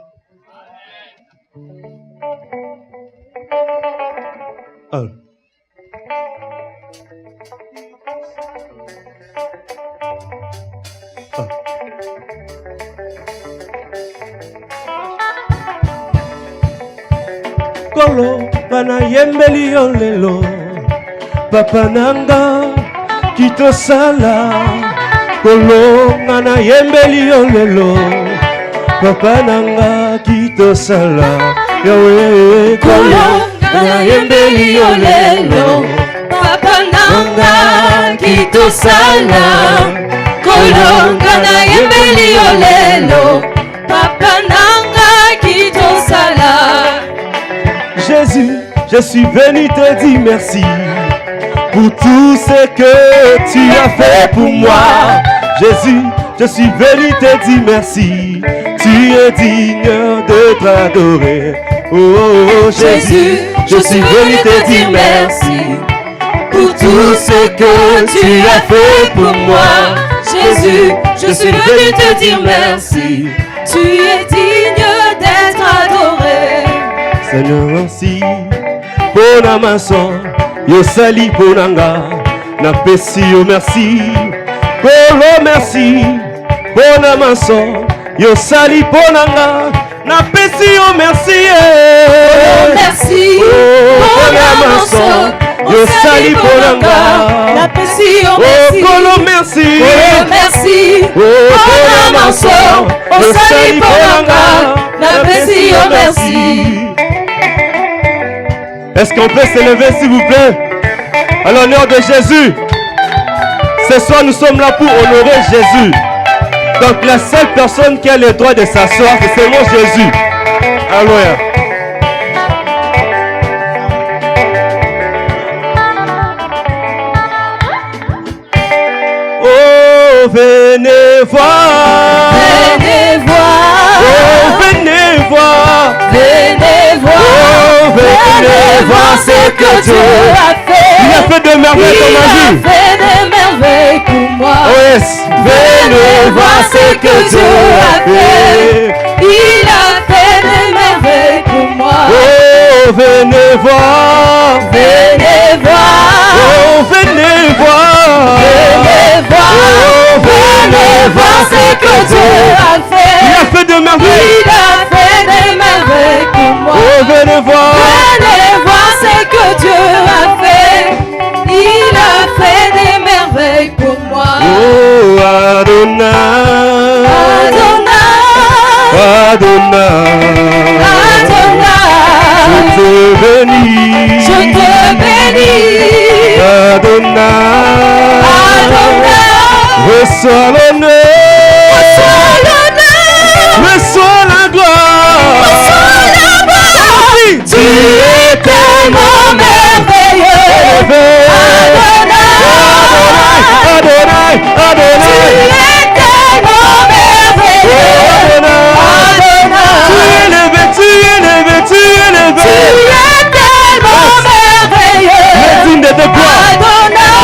Ah. Ah. Kolo bana yembeli yo lelo papa nanga kitosala kolo bana yembeli yo lelo papa nanga kitosala yawe Kolo bana yembeli yo lelo papa nanga kitosala Kolo bana yembeli yo lelo papa nanga kitosala. Jésus, je suis venu te dire merci pour tout ce que tu as fait pour moi. Jésus, je suis venu te dire merci. Tu es digne de t'adorer. Oh, oh, oh, Jésus, je suis venu te dire merci pour tout ce que tu as fait pour moi. Jésus, je suis venu te dire merci. Tu es digne d'être adoré. Seigneur, merci pour la maçon, yo sali pour nanga, na pesi yo merci, pour le merci, pour la maçon, yo sali pour nanga, na pesi yo merci, merci, pour la maçon, yo sali pour nanga, na pesi yo merci, pour le merci, merci, pour la maçon, yo sali pour nanga, na pesi yo merci. Est-ce qu'on peut s'élever s'il vous plaît à l'honneur de Jésus? Ce soir nous sommes là pour honorer Jésus. Donc la seule personne qui a le droit de s'asseoir, c'est seulement Jésus. Alléluia. Oh venez voir. Venez voir. Oh venez voir. Venez voir. Oh venez voir ce que Dieu a fait. Il a fait de merveilles dans ma vie. Il a fait de merveilles pour moi. Oh yes. Venez voir ce que Dieu a fait. Il a fait de merveilles pour moi. Oh venez voir. Venez voir. Oh venez voir. Venez voir. Oh Venez voir ce que Dieu a fait. Il a fait de merveilles. Il a fait de merveilles pour moi. Oh venez voir. Venez voir ce que Dieu a fait. Il a fait des merveilles pour moi. Oh Adonai. Adonai. Adonai. Adonai. Je te bénis. Je te bénis. Adonai. Adonai. Reçois l'honneur. Reçois l'honneur. Reçois la gloire. Reçois la gloire. Tu es tellement merveilleux. Adonai. Adonai. Adonai. Tu es tellement merveilleux. Adonai. Tu es élevé, tu es élevé, tu es élevé. Tu es tellement merveilleux. Le digne de tes gloires. Adonai.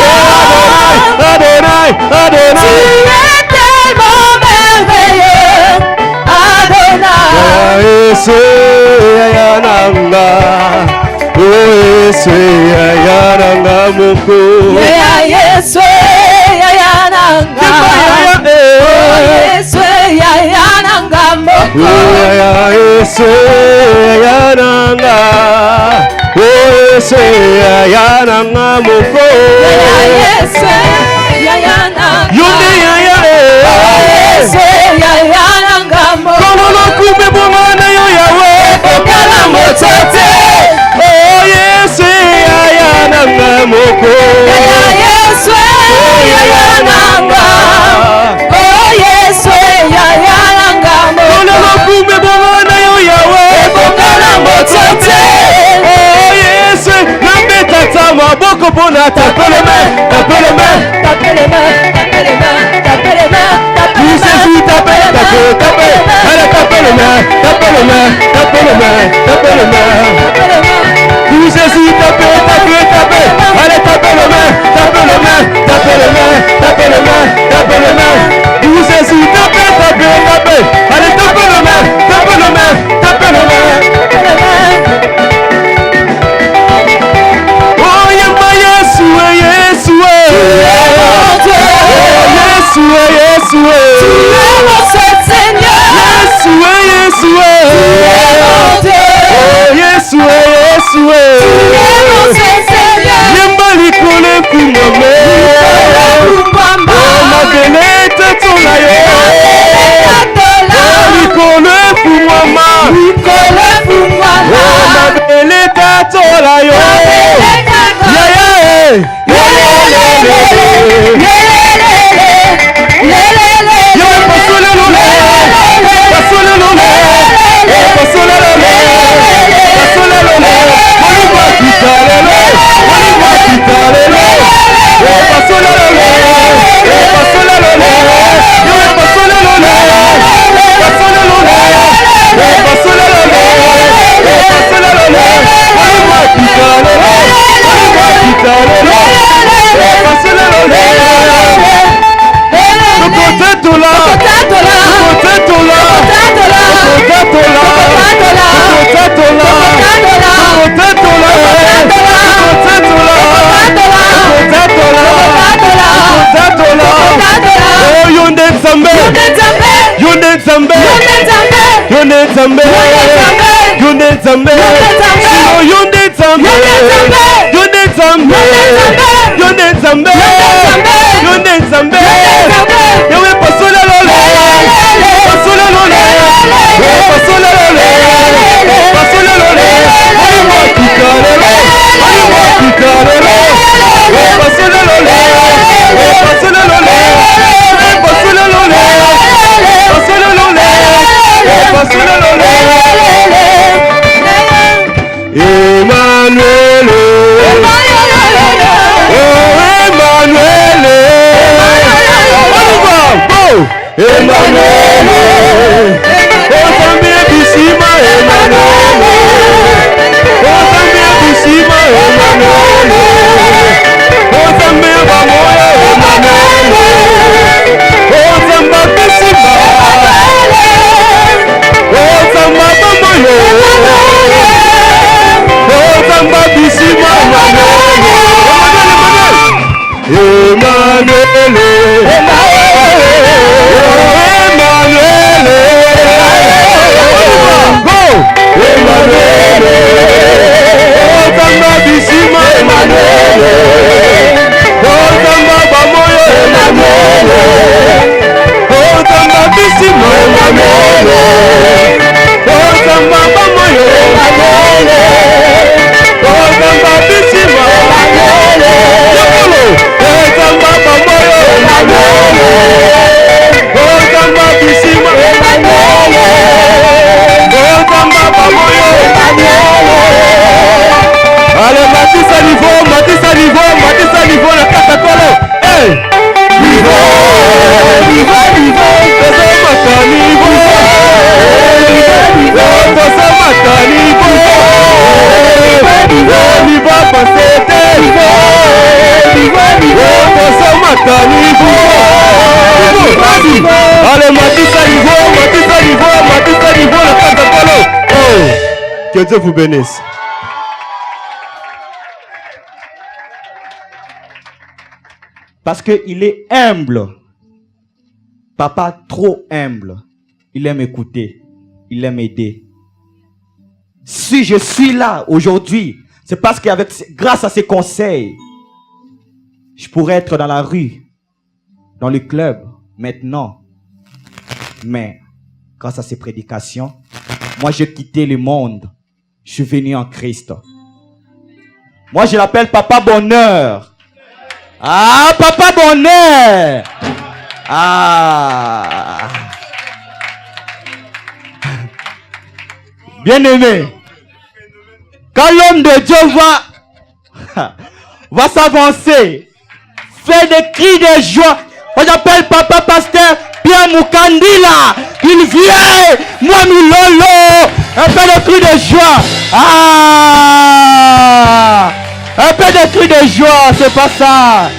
Adonai. Adonai. Tu es tellement merveilleux. Adonai. Yesu yananga. Yesu yananga moko. Yesu yananga. Yesu yananga moko. Yesu yananga. Yesu yananga moko. Yesu yananga. Yone yaya. Yesu yananga moko. Kono kumbe bwana yo yawe. Okala motote. Oh Yesu yananga moko. Yesu yananga. Oh Yesu yananga. Copona, tapez les mains, tapez les mains, tapez les mains, tapez les mains, tapez les mains, tapez les mains. Jésus, tapez, tapez, tapez. Allez, tapez les mains, tapez les mains, tapez les mains, tapez les mains. Pour Jésus, tapez, tapez, tapez. Allez, tapez les mains, tapez les mains, tapez les mains, tapez les mains, tapez les mains. Pour Jésus, tapez, tapez, tapez. Allez, tapez les mains, tapez les mains, tapez les mains. Oh, Yeshua, Yeshua. Yeshua, Yeshua. Tu es mon seul Seigneur. Yeshua, Yeshua. Tu es mon Dieu. Oh, Yeshua, Yeshua. Tu es mon seul Seigneur. Yembali kole kumame. Oh, ma belete tolaye. Likole kumama. Oh, ma belete tolaye. Yeah, yeah. Que Dieu vous bénisse. Parce qu'il est humble. Papa trop humble. Il aime écouter. Il aime aider. Si je suis là aujourd'hui, c'est parce qu'avec, grâce à ses conseils, je pourrais être dans la rue, dans le club, maintenant. Mais, grâce à ses prédications, moi j'ai quitté le monde. Je suis venu en Christ. Moi je l'appelle Papa Bonheur. Ah, Papa Bonheur. Ah. Bien-aimé. Quand l'homme de Dieu va, va s'avancer. Fais des cris de joie. Moi j'appelle papa pasteur Pierre Moukandila. Il vient. Moi Milolo. Un peu de cris de joie. Ah. Un peu de cris de joie. C'est pas ça.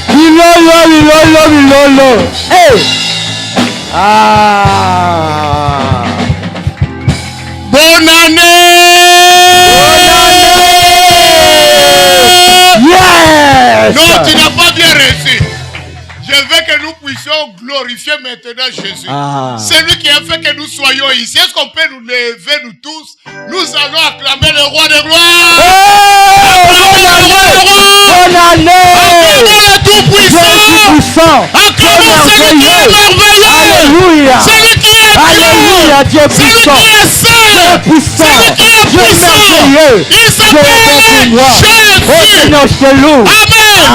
Milolo, Milolo, Milolo. Hey. Ah. Bonne année! Yes! Non, tu n'as pas bien reçu. Je veux que nous puissions glorifier maintenant Jésus. C'est lui qui a fait que nous soyons ici. Est-ce qu'on peut nous lever, nous tous? Nous allons acclamer le roi de gloire. Bonne année! Acclamons le Tout-Puissant. Acclamons celui qui est merveilleux. Alléluia! Celui qui est Alléluia, Dieu puissant! celui qui est saint. Dieu puissant! Celui qui est Dieu puissant. merveilleux! Il Dieu s'appelle pour moi! Oh Jésus. Seigneur, je te loue!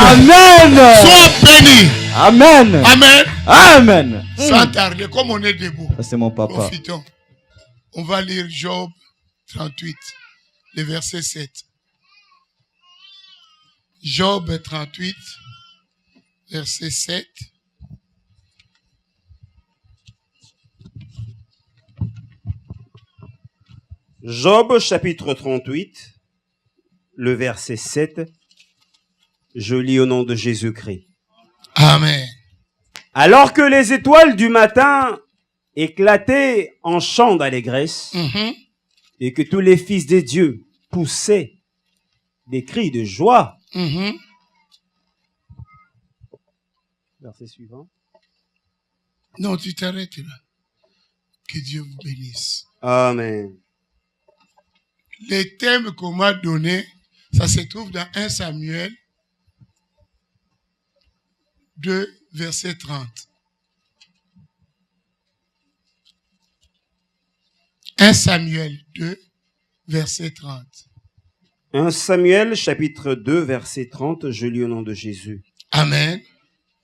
Amen. Amen! Sois béni. Amen! Amen. Amen! Sans tarder, comme on est debout, Ça, c'est mon papa. profitons. On va lire Job 38, le verset 7. Job 38, verset 7. Job chapitre 38, le verset 7. Je lis au nom de Jésus-Christ. Amen. Alors que les étoiles du matin éclataient en chants d'allégresse et que tous les fils de Dieu poussaient des cris de joie. Verset suivant. Non, tu t'arrêtes là. Que Dieu vous bénisse. Amen. Les thèmes qu'on m'a donnés, ça se trouve dans 1 Samuel 2, verset 30. 1 Samuel 2, verset 30. 1 Samuel chapitre 2, verset 30. Je lis au nom de Jésus. Amen.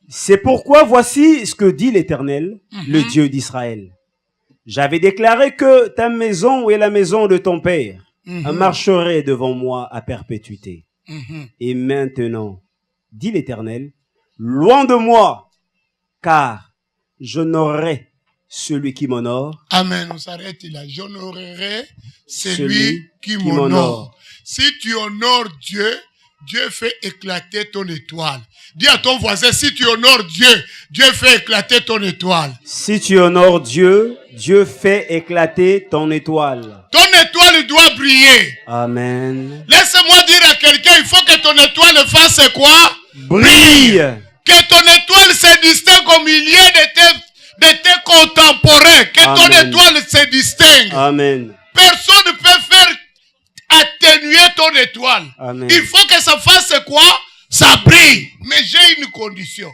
C'est pourquoi voici ce que dit l'Éternel, le Dieu d'Israël. J'avais déclaré que ta maison et la maison de ton père marcheraient devant moi à perpétuité. Et maintenant, dit l'Éternel, loin de moi, car j'honorerai celui qui m'honore. Amen, on s'arrête là. J'honorerai celui qui m'honore. Si tu honores Dieu, Dieu fait éclater ton étoile. Dis à ton voisin, si tu honores Dieu, Dieu fait éclater ton étoile. Si tu honores Dieu, Dieu fait éclater ton étoile. Ton étoile doit briller. Amen. Laisse-moi dire à quelqu'un, il faut que ton étoile fasse quoi? Brille. Que ton étoile se distingue au milieu de tes contemporains. Que ton étoile se distingue. Amen. Personne ne peut faire atténuer ton étoile. Amen. Il faut que ça fasse quoi? Ça brille. Mais j'ai une condition.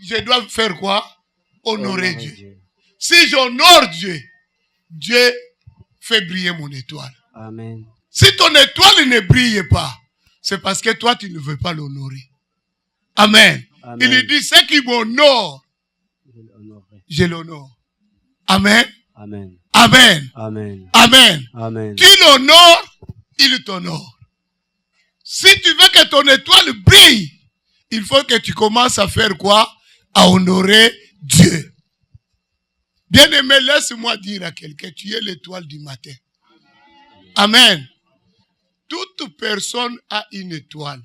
Je dois faire quoi? Honorer Dieu. Si j'honore Dieu, Dieu fait briller mon étoile. Amen. Si ton étoile ne brille pas, c'est parce que toi, tu ne veux pas l'honorer. Amen. Amen. Il dit, ceux qui m'honorent, je l'honore. Amen. Amen. Amen. Amen. Amen. Amen. Tu l'honores, il t'honore. Si tu veux que ton étoile brille, il faut que tu commences à faire quoi? À honorer Dieu. Bien-aimé, laisse-moi dire à quelqu'un, tu es l'étoile du matin. Amen. Toute personne a une étoile.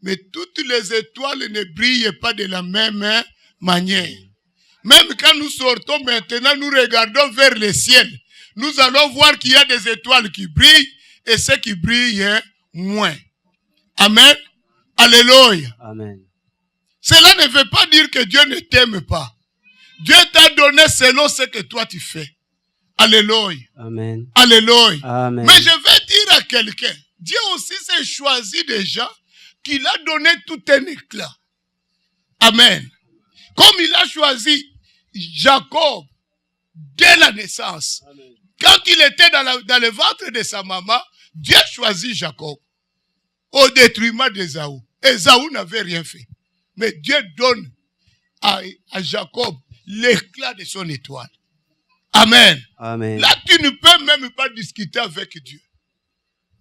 Mais toutes les étoiles ne brillent pas de la même manière. Même quand nous sortons maintenant, nous regardons vers le ciel. Nous allons voir qu'il y a des étoiles qui brillent et ceux qui brillent moins. Amen. Alléluia. Amen. Cela ne veut pas dire que Dieu ne t'aime pas. Dieu t'a donné selon ce que toi tu fais. Alléluia. Amen. Alléluia. Amen. Mais je vais dire à quelqu'un, Dieu aussi s'est choisi des gens qu'il a donné tout un éclat. Amen. Comme il a choisi Jacob dès la naissance. Amen. Quand il était dans le ventre de sa maman, Dieu choisit Jacob au détriment d'Ésaü. Ésaü n'avait rien fait. Mais Dieu donne à Jacob l'éclat de son étoile. Amen. Amen. Là, tu ne peux même pas discuter avec Dieu.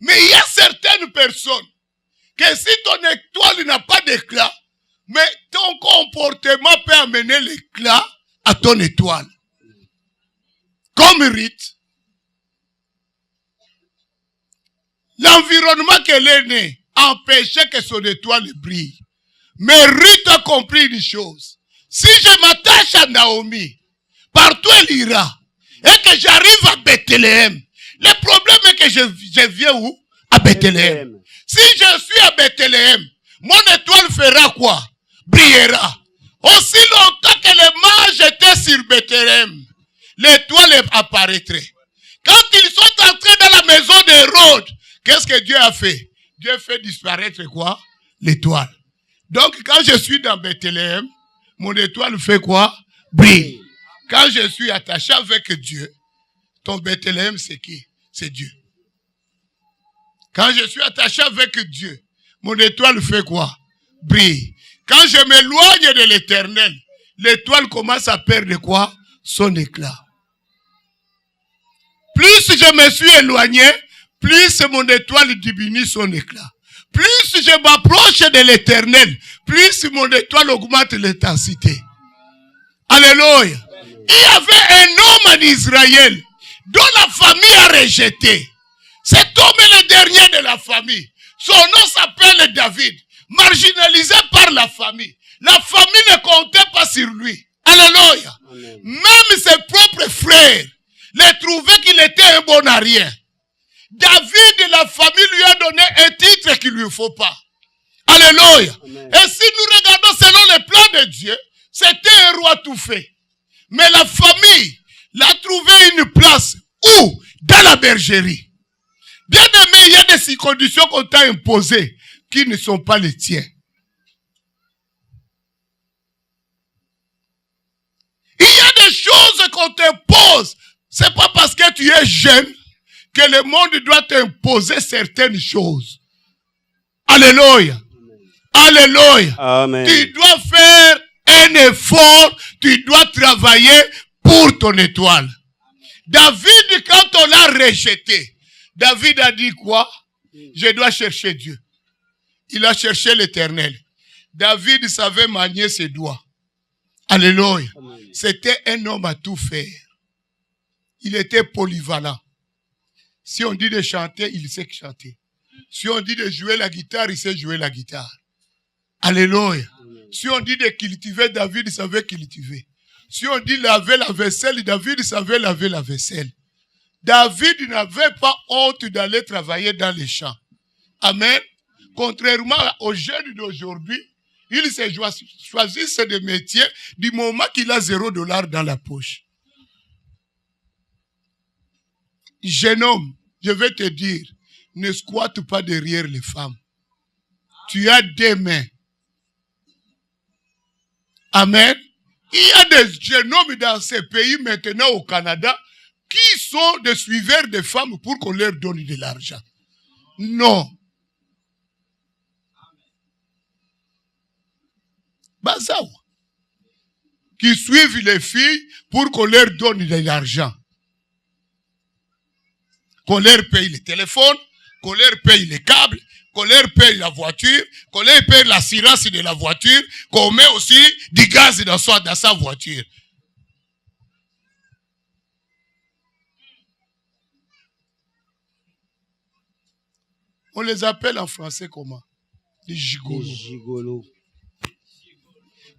Mais il y a certaines personnes, que si ton étoile n'a pas d'éclat, mais ton comportement peut amener l'éclat à ton étoile. Comme Ruth, l'environnement qu'elle est née empêchait que son étoile brille. Mais Ruth a compris une chose. Si je m'attache à Naomi, partout elle ira, et que j'arrive à Bethléem, le problème est que je viens où? À Bethléem. Si je suis à Bethléem, mon étoile fera quoi? Brillera. Aussi longtemps que les mages étaient sur Bethléem, l'étoile apparaîtrait. Quand ils sont entrés dans la maison d'Hérode, qu'est-ce que Dieu a fait? Dieu fait disparaître quoi? L'étoile. Donc quand je suis dans Bethléem, mon étoile fait quoi? Brille. Quand je suis attaché avec Dieu, ton Bethléem c'est qui? C'est Dieu. Quand je suis attaché avec Dieu, mon étoile fait quoi? Brille. Quand je m'éloigne de l'Éternel, l'étoile commence à perdre quoi? Son éclat. Plus je me suis éloigné, plus mon étoile diminue son éclat. Plus je m'approche de l'Éternel, plus mon étoile augmente l'intensité. Alléluia. Il y avait un homme en Israël dont la famille a rejeté. Cet homme est le dernier de la famille. Son nom s'appelle David. Marginalisé par la famille. La famille ne comptait pas sur lui. Alléluia. Amen. Même ses propres frères les trouvaient qu'il était un bon à rien. David, la famille lui a donné un titre qu'il ne lui faut pas. Alléluia. Amen. Et si nous regardons selon les plans de Dieu, c'était un roi tout fait. Mais la famille l'a trouvé une place où? Dans la bergerie. Bien aimé, il y a des conditions qu'on t'a imposées qui ne sont pas les tiens. Il y a des choses qu'on t'impose. C'est pas parce que tu es jeune que le monde doit t'imposer certaines choses. Alléluia. Alléluia. Amen. Tu dois faire un effort, tu dois travailler pour ton étoile. David, quand on l'a rejeté, David a dit quoi? Je dois chercher Dieu. Il a cherché l'Éternel. David savait manier ses doigts. Alléluia. C'était un homme à tout faire. Il était polyvalent. Si on dit de chanter, il sait chanter. Si on dit de jouer la guitare, il sait jouer la guitare. Alléluia. Si on dit de cultiver, David savait cultiver. Si on dit laver la vaisselle, David savait laver la vaisselle. David n'avait pas honte d'aller travailler dans les champs. Amen. Contrairement aux jeunes d'aujourd'hui, ils se choisissent des métiers du moment qu'il a $0 dans la poche. Jeune homme, je vais te dire, ne squatte pas derrière les femmes. Tu as des mains. Amen. Il y a des jeunes hommes dans ces pays maintenant au Canada qui sont des suiveurs de femmes pour qu'on leur donne de l'argent. Non. Bazawa. Qui suivent les filles pour qu'on leur donne de l'argent. Qu'on leur paye le téléphone, qu'on leur paye les câbles, qu'on leur paye la voiture, qu'on leur paye l'assurance de la voiture, qu'on met aussi du gaz dans sa voiture. On les appelle en français comment? Les gigolos. Les gigolos.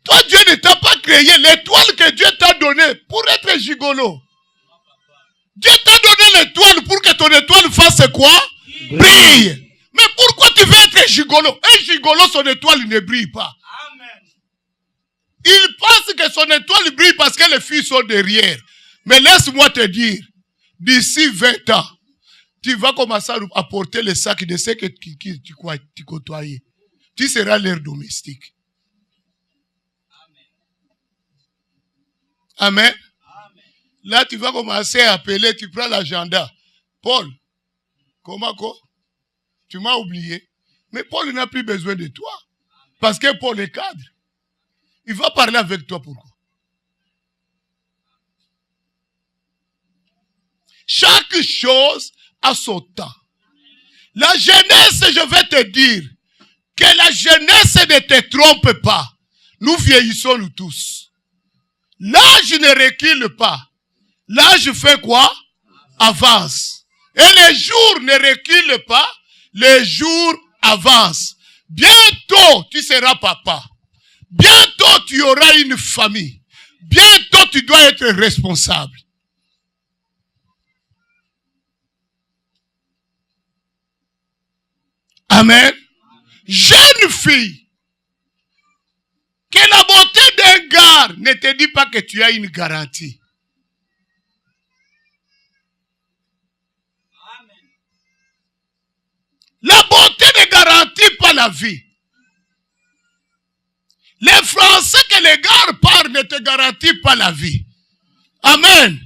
Toi, Dieu ne t'a pas créé l'étoile que Dieu t'a donnée pour être gigolo. Dieu t'a donné l'étoile pour que ton étoile fasse quoi? Brille. Mais pourquoi tu veux être gigolo? Un gigolo, son étoile ne brille pas. Amen. Il pense que son étoile brille parce que les filles sont derrière. Mais laisse-moi te dire, d'ici 20 ans, tu vas commencer à porter les sacs de ceux que tu côtoyais. Tu seras leur domestique. Amen. Amen. Là, tu vas commencer à appeler, tu prends l'agenda. Paul, comment quoi? Tu m'as oublié. Mais Paul n'a plus besoin de toi. Parce que Paul est cadre. Il va parler avec toi pourquoi? Chaque chose a son temps. La jeunesse, je vais te dire, Que la jeunesse ne te trompe pas. Nous vieillissons nous tous. L'âge ne recule pas. L'âge fait quoi? Avance. Et les jours ne reculent pas. Les jours avancent. Bientôt, tu seras papa. Bientôt, tu auras une famille. Bientôt, tu dois être responsable. Amen. Jeune fille, que la beauté d'un gars ne te dit pas que tu as une garantie. La beauté ne garantit pas la vie. Les Français que les gars parlent ne te garantissent pas la vie. Amen.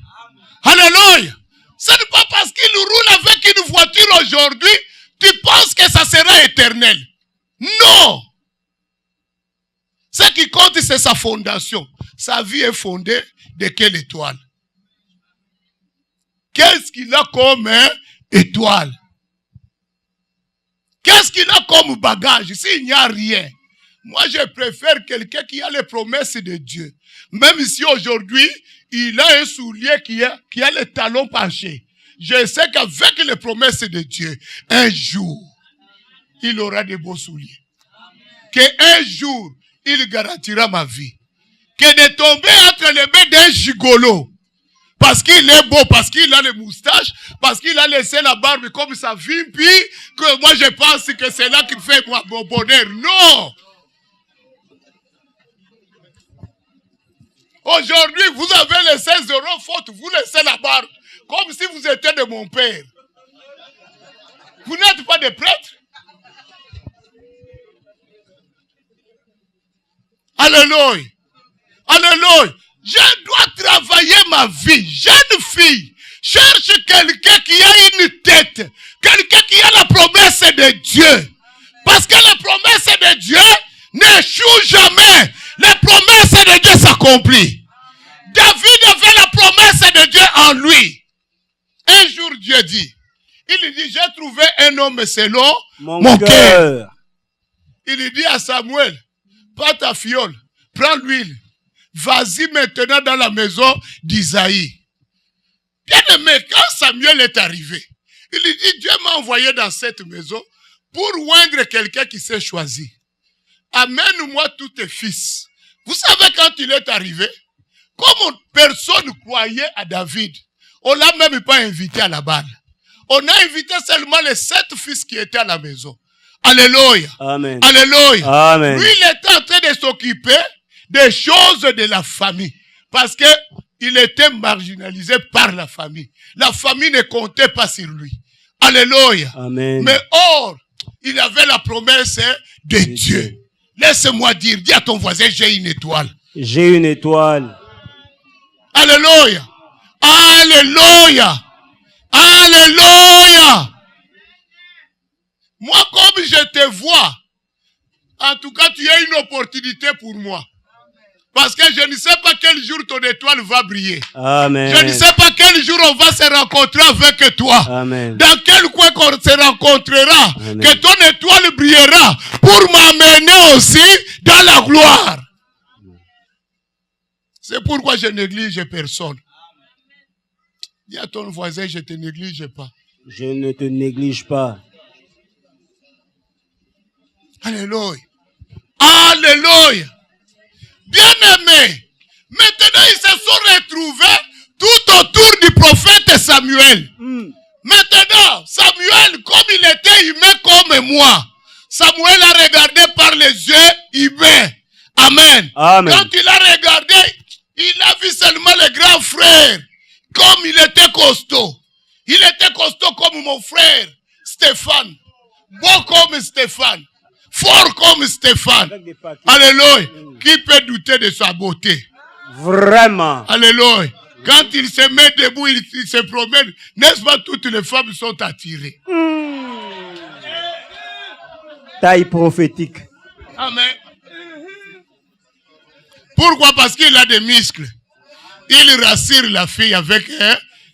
Alléluia. Ce n'est pas parce qu'il roule avec une voiture aujourd'hui, tu penses que ça sera éternel. Non. Ce qui compte, c'est sa fondation. Sa vie est fondée de quelle étoile? Qu'est-ce qu'il a comme étoile? Qu'est-ce qu'il a comme bagage? S'il n'y a rien. Moi, je préfère quelqu'un qui a les promesses de Dieu. Même si aujourd'hui, il a un soulier qui a les talons penchés. Je sais qu'avec les promesses de Dieu, un jour, il aura de beaux souliers. Qu'un jour, il garantira ma vie. Que de tomber entre les mains d'un gigolo. Parce qu'il est beau, parce qu'il a les moustaches, parce qu'il a laissé la barbe comme ça vit, puis que moi je pense que c'est là qu'il fait moi mon bonheur. Non! Aujourd'hui, vous avez les 16 euros faute, vous laissez la barbe, comme si vous étiez de mon père. Vous n'êtes pas des prêtres? Alléluia! Alléluia! Je dois travailler ma vie. Jeune fille, cherche quelqu'un qui a une tête. Quelqu'un qui a la promesse de Dieu. Parce que les promesses de Dieu n'échouent jamais. Les promesses de Dieu s'accomplissent. David avait la promesse de Dieu en lui. Un jour, Dieu dit, il dit, j'ai trouvé un homme selon mon cœur. Il dit à Samuel, prends ta fiole, prends l'huile. Vas-y maintenant dans la maison d'Isaïe. Bien aimé, quand Samuel est arrivé, il lui dit, Dieu m'a envoyé dans cette maison pour oindre quelqu'un qui s'est choisi. Amène-moi tous tes fils. Vous savez quand il est arrivé, comme personne croyait à David, on l'a même pas invité à la balle. On a invité seulement les 7 fils qui étaient à la maison. Alléluia. Amen. Alléluia. Amen. Lui, il était en train de s'occuper des choses de la famille. Parce que il était marginalisé par la famille. La famille ne comptait pas sur lui. Alléluia. Amen. Mais or, il avait la promesse de Dieu. Laisse-moi dire, dis à ton voisin, j'ai une étoile. J'ai une étoile. Alléluia. Alléluia. Alléluia. Moi, comme je te vois, en tout cas, tu as une opportunité pour moi. Parce que je ne sais pas quel jour ton étoile va briller. Amen. Je ne sais pas quel jour on va se rencontrer avec toi. Amen. Dans quel coin qu'on se rencontrera. Amen. Que ton étoile brillera pour m'amener aussi dans la gloire. C'est pourquoi je néglige personne. Dis à ton voisin, je ne te néglige pas. Je ne te néglige pas. Alléluia. Alléluia. Bien-aimés, maintenant ils se sont retrouvés tout autour du prophète Samuel. Maintenant, Samuel, comme il était humain comme moi, Samuel a regardé par les yeux humains. Amen. Amen. Quand il a regardé, il a vu seulement le grand frère, comme il était costaud. Il était costaud comme mon frère, Stéphane. Beau comme Stéphane. Fort comme Stéphane. Alléluia. Qui peut douter de sa beauté? Vraiment. Alléluia. Quand il se met debout, il se promène. N'est-ce pas, toutes les femmes sont attirées. Taille prophétique. Amen. Pourquoi? Parce qu'il a des muscles. Il rassure la fille avec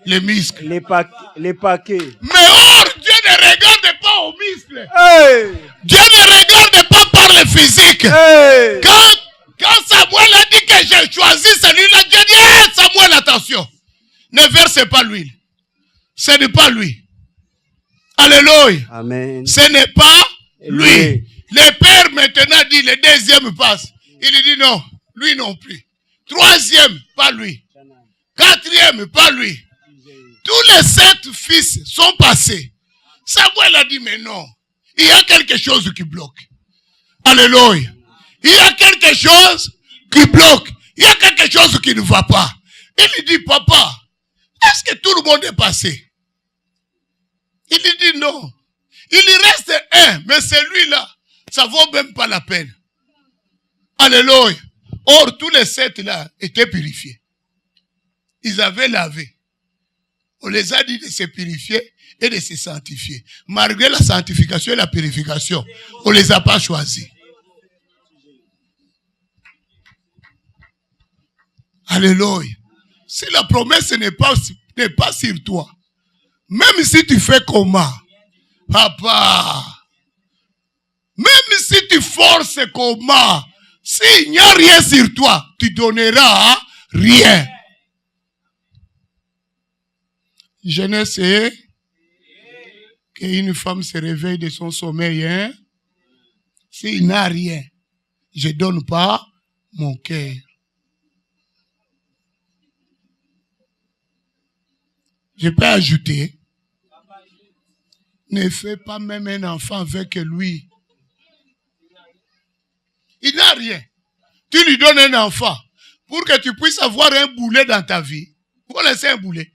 les muscles. Les paquets. Mais or, Dieu ne regarde pas aux muscles. Hey! Dieu ne regarde pas parle physique. Hey. Quand Samuel a dit que j'ai choisi celui-là, Dieu dit, hey, Samuel, attention. Ne versez pas l'huile. Ce n'est pas lui. Alléluia. Amen. Ce n'est pas lui. Le père maintenant dit, le deuxième passe. Il dit non, lui non plus. Troisième, pas lui. Quatrième, pas lui. Tous les 7 fils sont passés. Samuel a dit, mais non. Il y a quelque chose qui bloque. Alléluia. Il y a quelque chose qui bloque. Il y a quelque chose qui ne va pas. Il lui dit, papa, est-ce que tout le monde est passé? Il lui dit non. Il y reste un, mais celui-là, ça vaut même pas la peine. Alléluia. Or, tous les 7 là étaient purifiés. Ils avaient lavé. On les a dit de se purifier et de se sanctifier. Malgré la sanctification et la purification, on ne les a pas choisis. Alléluia. Si la promesse n'est pas sur toi, même si tu fais comment, papa, même si tu forces comment, s'il n'y a rien sur toi, tu donneras rien. Jeunesse, qu'une femme se réveille de son sommeil, hein? S'il n'a rien, je ne donne pas mon cœur. Je peux ajouter, ne fais pas même un enfant avec lui. Il n'a rien. Tu lui donnes un enfant pour que tu puisses avoir un boulet dans ta vie. Pour laisser un boulet,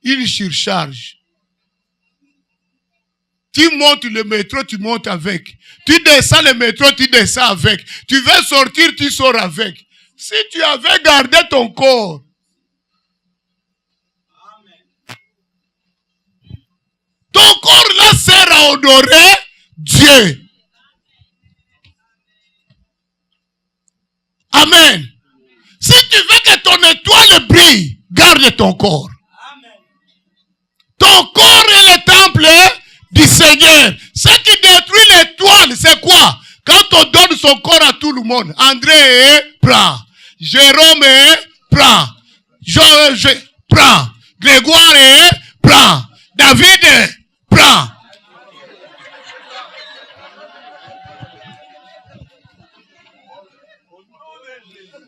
il surcharge. Tu montes le métro, tu montes avec. Tu descends le métro, tu descends avec. Tu veux sortir, tu sors avec. Si tu avais gardé ton corps, ton corps là sert à honorer Dieu. Amen. Si tu veux que ton étoile brille, garde ton corps. Ton corps est le temple du Seigneur. Ce qui détruit l'étoile, c'est quoi? Quand on donne son corps à tout le monde. André prend. Jérôme prend. Georges prend. Grégoire prend. David prend.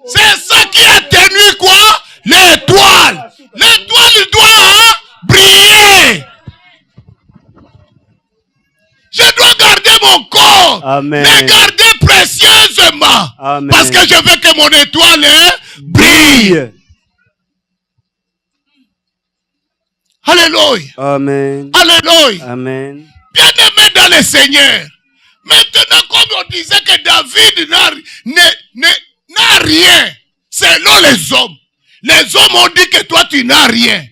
C'est ça qui atténue quoi? L'étoile. L'étoile doit briller. Je dois garder mon corps. Amen. Mais garder précieusement. Amen. Parce que je veux que mon étoile brille. Alléluia. Amen. Alléluia. Amen. Bien-aimé dans le Seigneur. Maintenant, comme on disait que David n'a rien, selon les hommes. Les hommes ont dit que toi, tu n'as rien.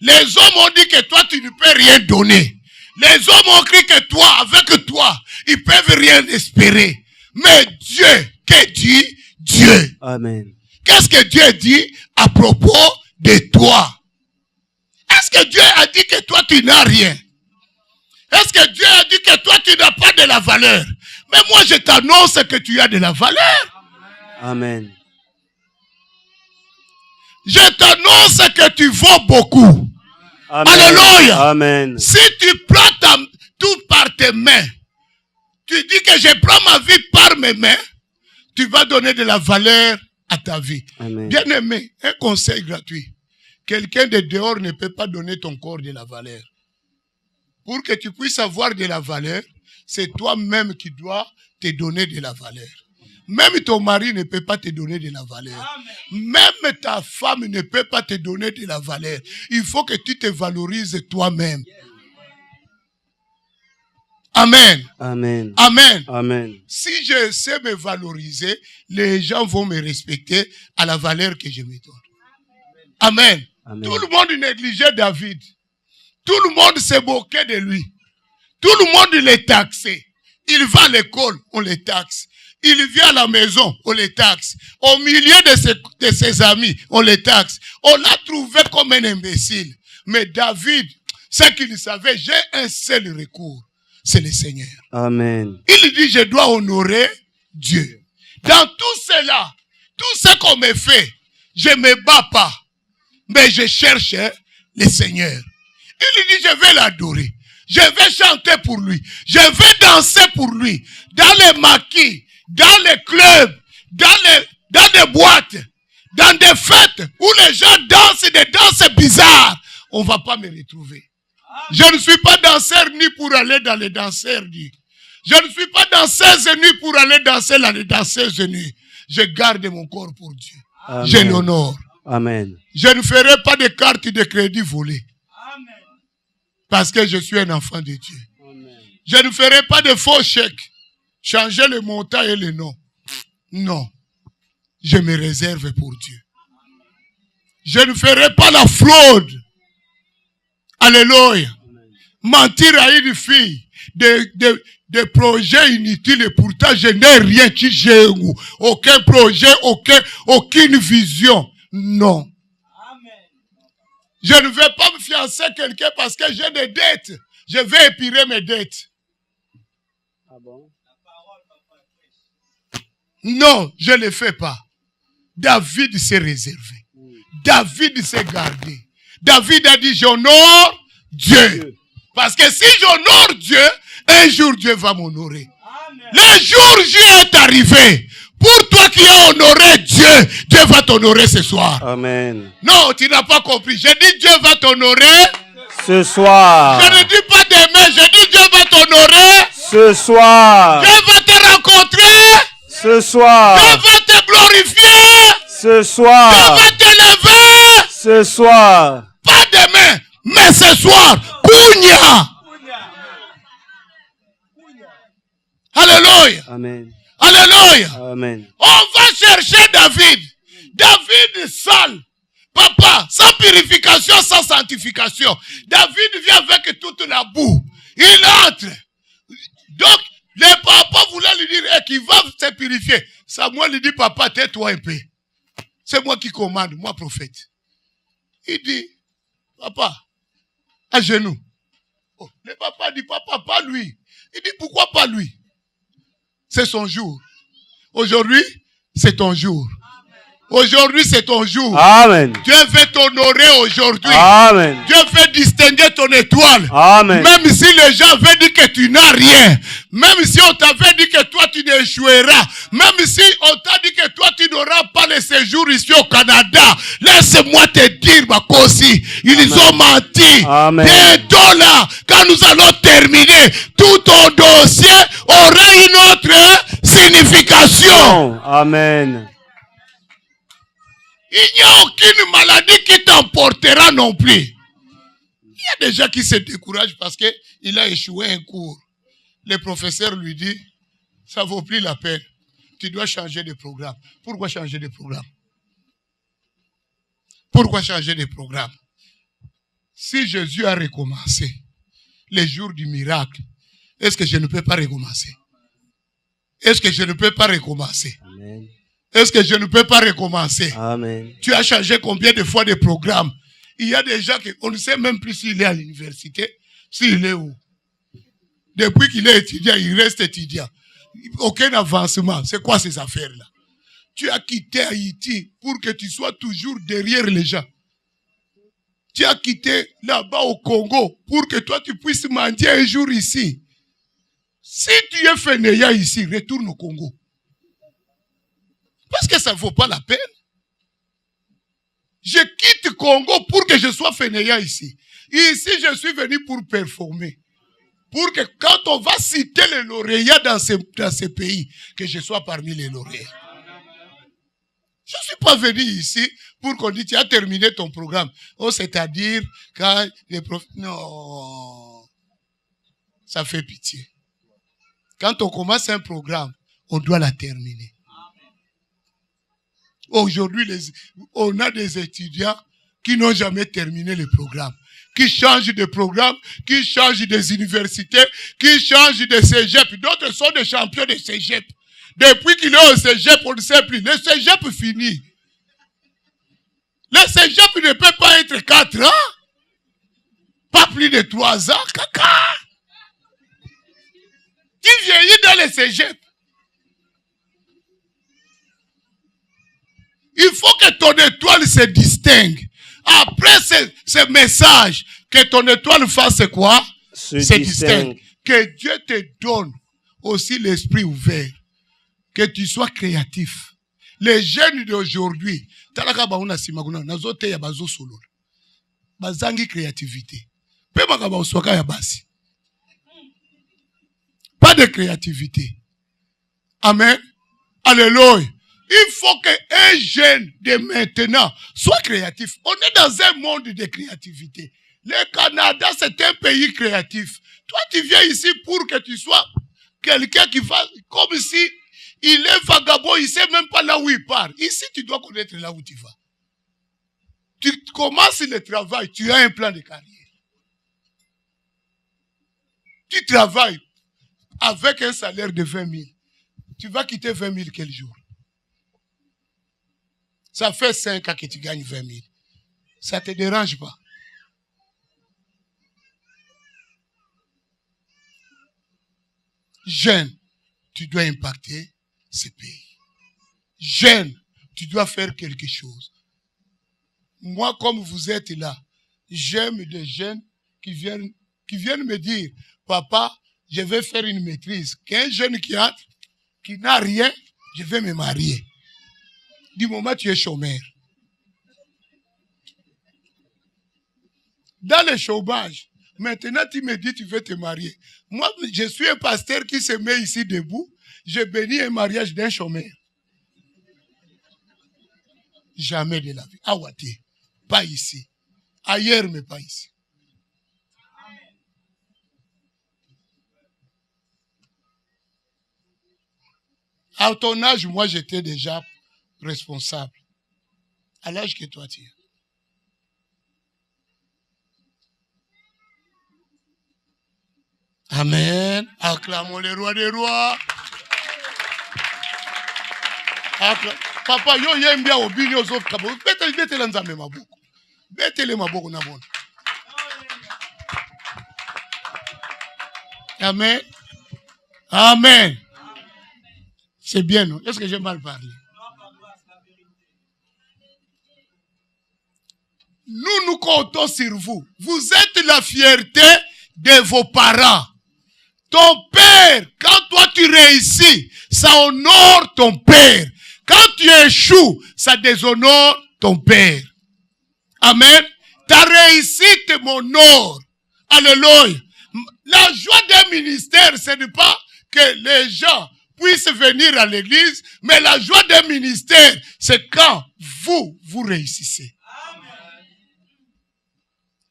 Les hommes ont dit que toi, tu ne peux rien donner. Les hommes ont cru que toi, avec toi, ils peuvent rien espérer. Mais Dieu, que dit Dieu? Amen. Qu'est-ce que Dieu dit à propos de toi? Est-ce que Dieu a dit que toi, tu n'as rien? Est-ce que Dieu a dit que toi, tu n'as pas de la valeur? Mais moi, je t'annonce que tu as de la valeur. Amen. Je t'annonce que tu vaux beaucoup. Amen. Alléluia. Amen. Si tu prends tout par tes mains, tu dis que je prends ma vie par mes mains, tu vas donner de la valeur à ta vie. Amen. Bien aimé, un conseil gratuit. Quelqu'un de dehors ne peut pas donner ton corps de la valeur. Pour que tu puisses avoir de la valeur, c'est toi-même qui dois te donner de la valeur. Même ton mari ne peut pas te donner de la valeur. Même ta femme ne peut pas te donner de la valeur. Il faut que tu te valorises toi-même. Amen. Amen. Amen. Amen. Si je sais me valoriser, les gens vont me respecter à la valeur que je me donne. Amen. Amen. Tout le monde négligeait David. Tout le monde se moquait de lui. Tout le monde les taxait. Il va à l'école, on les taxe. Il vient à la maison, on les taxe. Au milieu de ses amis, on les taxe. On l'a trouvé comme un imbécile. Mais David, ce qu'il savait, j'ai un seul recours. c'est le Seigneur. Amen. Il dit, je dois honorer Dieu. Dans tout cela, tout ce qu'on me fait, je ne me bats pas, mais je cherche le Seigneur. Il dit, je vais l'adorer. Je vais chanter pour lui. Je vais danser pour lui. Dans les maquis, dans les clubs, dans des boîtes, dans des fêtes où les gens dansent des danses bizarres, on ne va pas me retrouver. Je ne suis pas danseur ni pour aller dans les danseurs nus. Je ne suis pas danseuse nue pour aller danser dans les danseuses nues. Je garde mon corps pour Dieu. Amen. Je l'honore. Amen. Je ne ferai pas de carte de crédit volée. Parce que je suis un enfant de Dieu. Amen. Je ne ferai pas de faux chèques. Changer le montant et le nom. Non. Je me réserve pour Dieu. Je ne ferai pas la fraude. Alléluia. Mentir à une fille. Des projets inutiles et pourtant je n'ai rien qui j'ai aucun projet, aucune vision. Non. Je ne vais pas me fiancer quelqu'un parce que j'ai des dettes. Je vais épirer mes dettes. Ah bon? Non, je ne le fais pas. David s'est réservé. David s'est gardé. David a dit, j'honore Dieu. Parce que si j'honore Dieu, un jour Dieu va m'honorer. Le jour Dieu est arrivé. Pour toi qui as honoré Dieu, Dieu va t'honorer ce soir. Amen. Non, tu n'as pas compris. J'ai dit Dieu va t'honorer ce soir. Je ne dis pas demain, je dis Dieu va t'honorer ce soir. Dieu va te rencontrer ce soir. Dieu va te glorifier ce soir. Dieu va t'élever ce soir. Pas demain, mais ce soir. Pugna. Alléluia. Amen. Alléluia. Amen. On va chercher David. David sale. Papa, sans purification, sans sanctification. David vient avec toute la boue. Il entre. Donc, le papa voulait lui dire qu'il va se purifier. Samuel lui dit, papa, tais-toi un peu. C'est moi qui commande, moi prophète. Il dit, papa, à genoux. Oh, le papa dit, papa, pas lui. Il dit, pourquoi pas lui? C'est son jour. Aujourd'hui, c'est ton jour. Aujourd'hui, c'est ton jour. Amen. Dieu veut t'honorer aujourd'hui. Amen. Dieu veut distinguer ton étoile. Amen. Même si les gens veulent dire que tu n'as rien. Même si on t'avait dit que toi, tu n'échoueras. Même si on t'a dit que toi, tu n'auras pas le séjour ici au Canada. Laisse-moi te dire, Makosi, ils ont menti. Amen. Bientôt là, quand nous allons terminer, tout ton dossier aura une autre signification. Amen. Il n'y a aucune maladie qui t'emportera non plus. Il y a des gens qui se découragent parce qu'il a échoué un cours. Le professeur lui dit, ça ne vaut plus la peine. Tu dois changer de programme. Pourquoi changer de programme? Pourquoi changer de programme? Si Jésus a recommencé les jours du miracle, est-ce que je ne peux pas recommencer? Est-ce que je ne peux pas recommencer? Amen. Est-ce que je ne peux pas recommencer? Amen. Tu as changé combien de fois de programme? Il y a des gens qu'on ne sait même plus s'il est à l'université, s'il est où. Depuis qu'il est étudiant, il reste étudiant. Aucun avancement. C'est quoi ces affaires-là? Tu as quitté Haïti pour que tu sois toujours derrière les gens. Tu as quitté là-bas au Congo pour que toi tu puisses mendier un jour ici. Si tu es fainéant ici, retourne au Congo. Parce que ça ne vaut pas la peine. Je quitte Congo pour que je sois fainéant ici. Ici, je suis venu pour performer. Pour que quand on va citer les lauréats dans ces pays, que je sois parmi les lauréats. Je ne suis pas venu ici pour qu'on dise, tu as terminé ton programme. Oh, c'est-à-dire, quand les profs... Non. Ça fait pitié. Quand on commence un programme, on doit la terminer. Aujourd'hui, on a des étudiants qui n'ont jamais terminé le programme, qui changent de programme, qui changent des universités, qui changent de cégep. D'autres sont des champions de cégep. Depuis qu'il est au cégep, on ne sait plus. Le cégep finit. Le cégep ne peut pas être 4 ans. Pas plus de 3 ans. Caca. dans les cégeps. Il faut que ton étoile se distingue. Après ce message, que ton étoile fasse quoi? Se distingue. Que Dieu te donne aussi l'esprit ouvert. Que tu sois créatif. Les jeunes d'aujourd'hui, bazangi créativité. Pas de créativité. Amen. Alléluia. Il faut qu'un jeune de maintenant soit créatif. On est dans un monde de créativité. Le Canada, c'est un pays créatif. Toi, tu viens ici pour que tu sois quelqu'un qui va, comme si il est vagabond, il ne sait même pas là où il part. Ici, tu dois connaître là où tu vas. Tu commences le travail, tu as un plan de carrière. Tu travailles avec un salaire de 20 000. Tu vas quitter 20 000 quel jour? Ça fait 5 ans que tu gagnes 20 000. Ça ne te dérange pas? Jeune, tu dois impacter ce pays. Jeune, tu dois faire quelque chose. Moi, comme vous êtes là, j'aime des jeunes qui viennent me dire, papa, je vais faire une maîtrise. Qu'un jeune qui entre, qui n'a rien, je vais me marier. Du moment tu es chômeur. Dans le chômage, maintenant tu me dis tu veux te marier. Moi, je suis un pasteur qui se met ici debout. Je bénis un mariage d'un chômeur. Jamais de la vie. Awati, pas ici. Ailleurs, mais pas ici. À ton âge, moi, j'étais déjà responsable. À l'âge que toi, tu es. Amen. Acclamons le roi des rois. Papa, yo yembia obini ozof kabo. Bete lanzame maboko. Bete le maboko na bon. Amen. Amen. C'est bien, non? Est-ce que j'ai mal parlé? Nous comptons sur vous. Vous êtes la fierté de vos parents. Ton père, quand toi tu réussis, ça honore ton père. Quand tu échoues, ça déshonore ton père. Amen. Ta réussite m'honore. Alléluia. La joie d'un ministère, ce n'est pas que les gens puissent venir à l'église, mais la joie d'un ministère, c'est quand vous réussissez.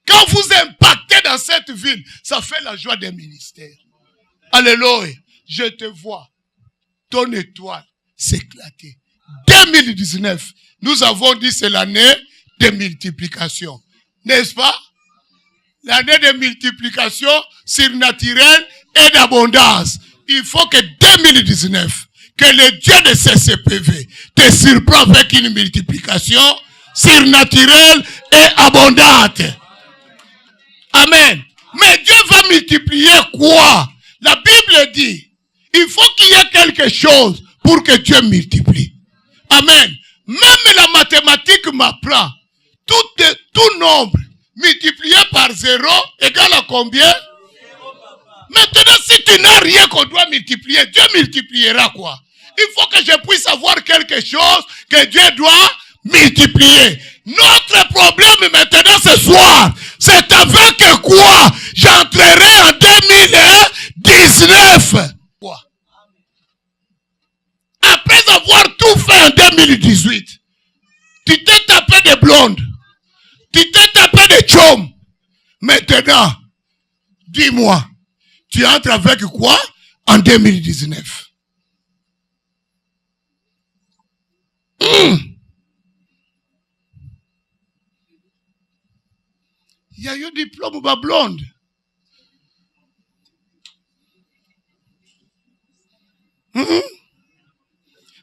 Quand vous impactez dans cette ville, ça fait la joie d'un ministère. Alléluia. Je te vois. Ton étoile s'éclater. 2019, nous avons dit c'est l'année de multiplication. N'est-ce pas? L'année de multiplication surnaturelle et d'abondance. Il faut que 2019, que le Dieu de CCPV te surprend avec une multiplication surnaturelle et abondante. Amen. Mais Dieu va multiplier quoi? La Bible dit, il faut qu'il y ait quelque chose pour que Dieu multiplie. Amen. Même la mathématique m'apprend. Tout nombre multiplié par 0 égale à combien? Maintenant, si tu n'as rien qu'on doit multiplier, Dieu multipliera quoi? Il faut que je puisse avoir quelque chose que Dieu doit multiplier. Notre problème maintenant ce soir, c'est avec quoi j'entrerai en 2019. Quoi? Après avoir tout fait en 2018, tu t'es tapé des blondes, tu t'es tapé des chômes. Maintenant, dis-moi, tu entres avec quoi en 2019? Il y a eu un diplôme ma blonde.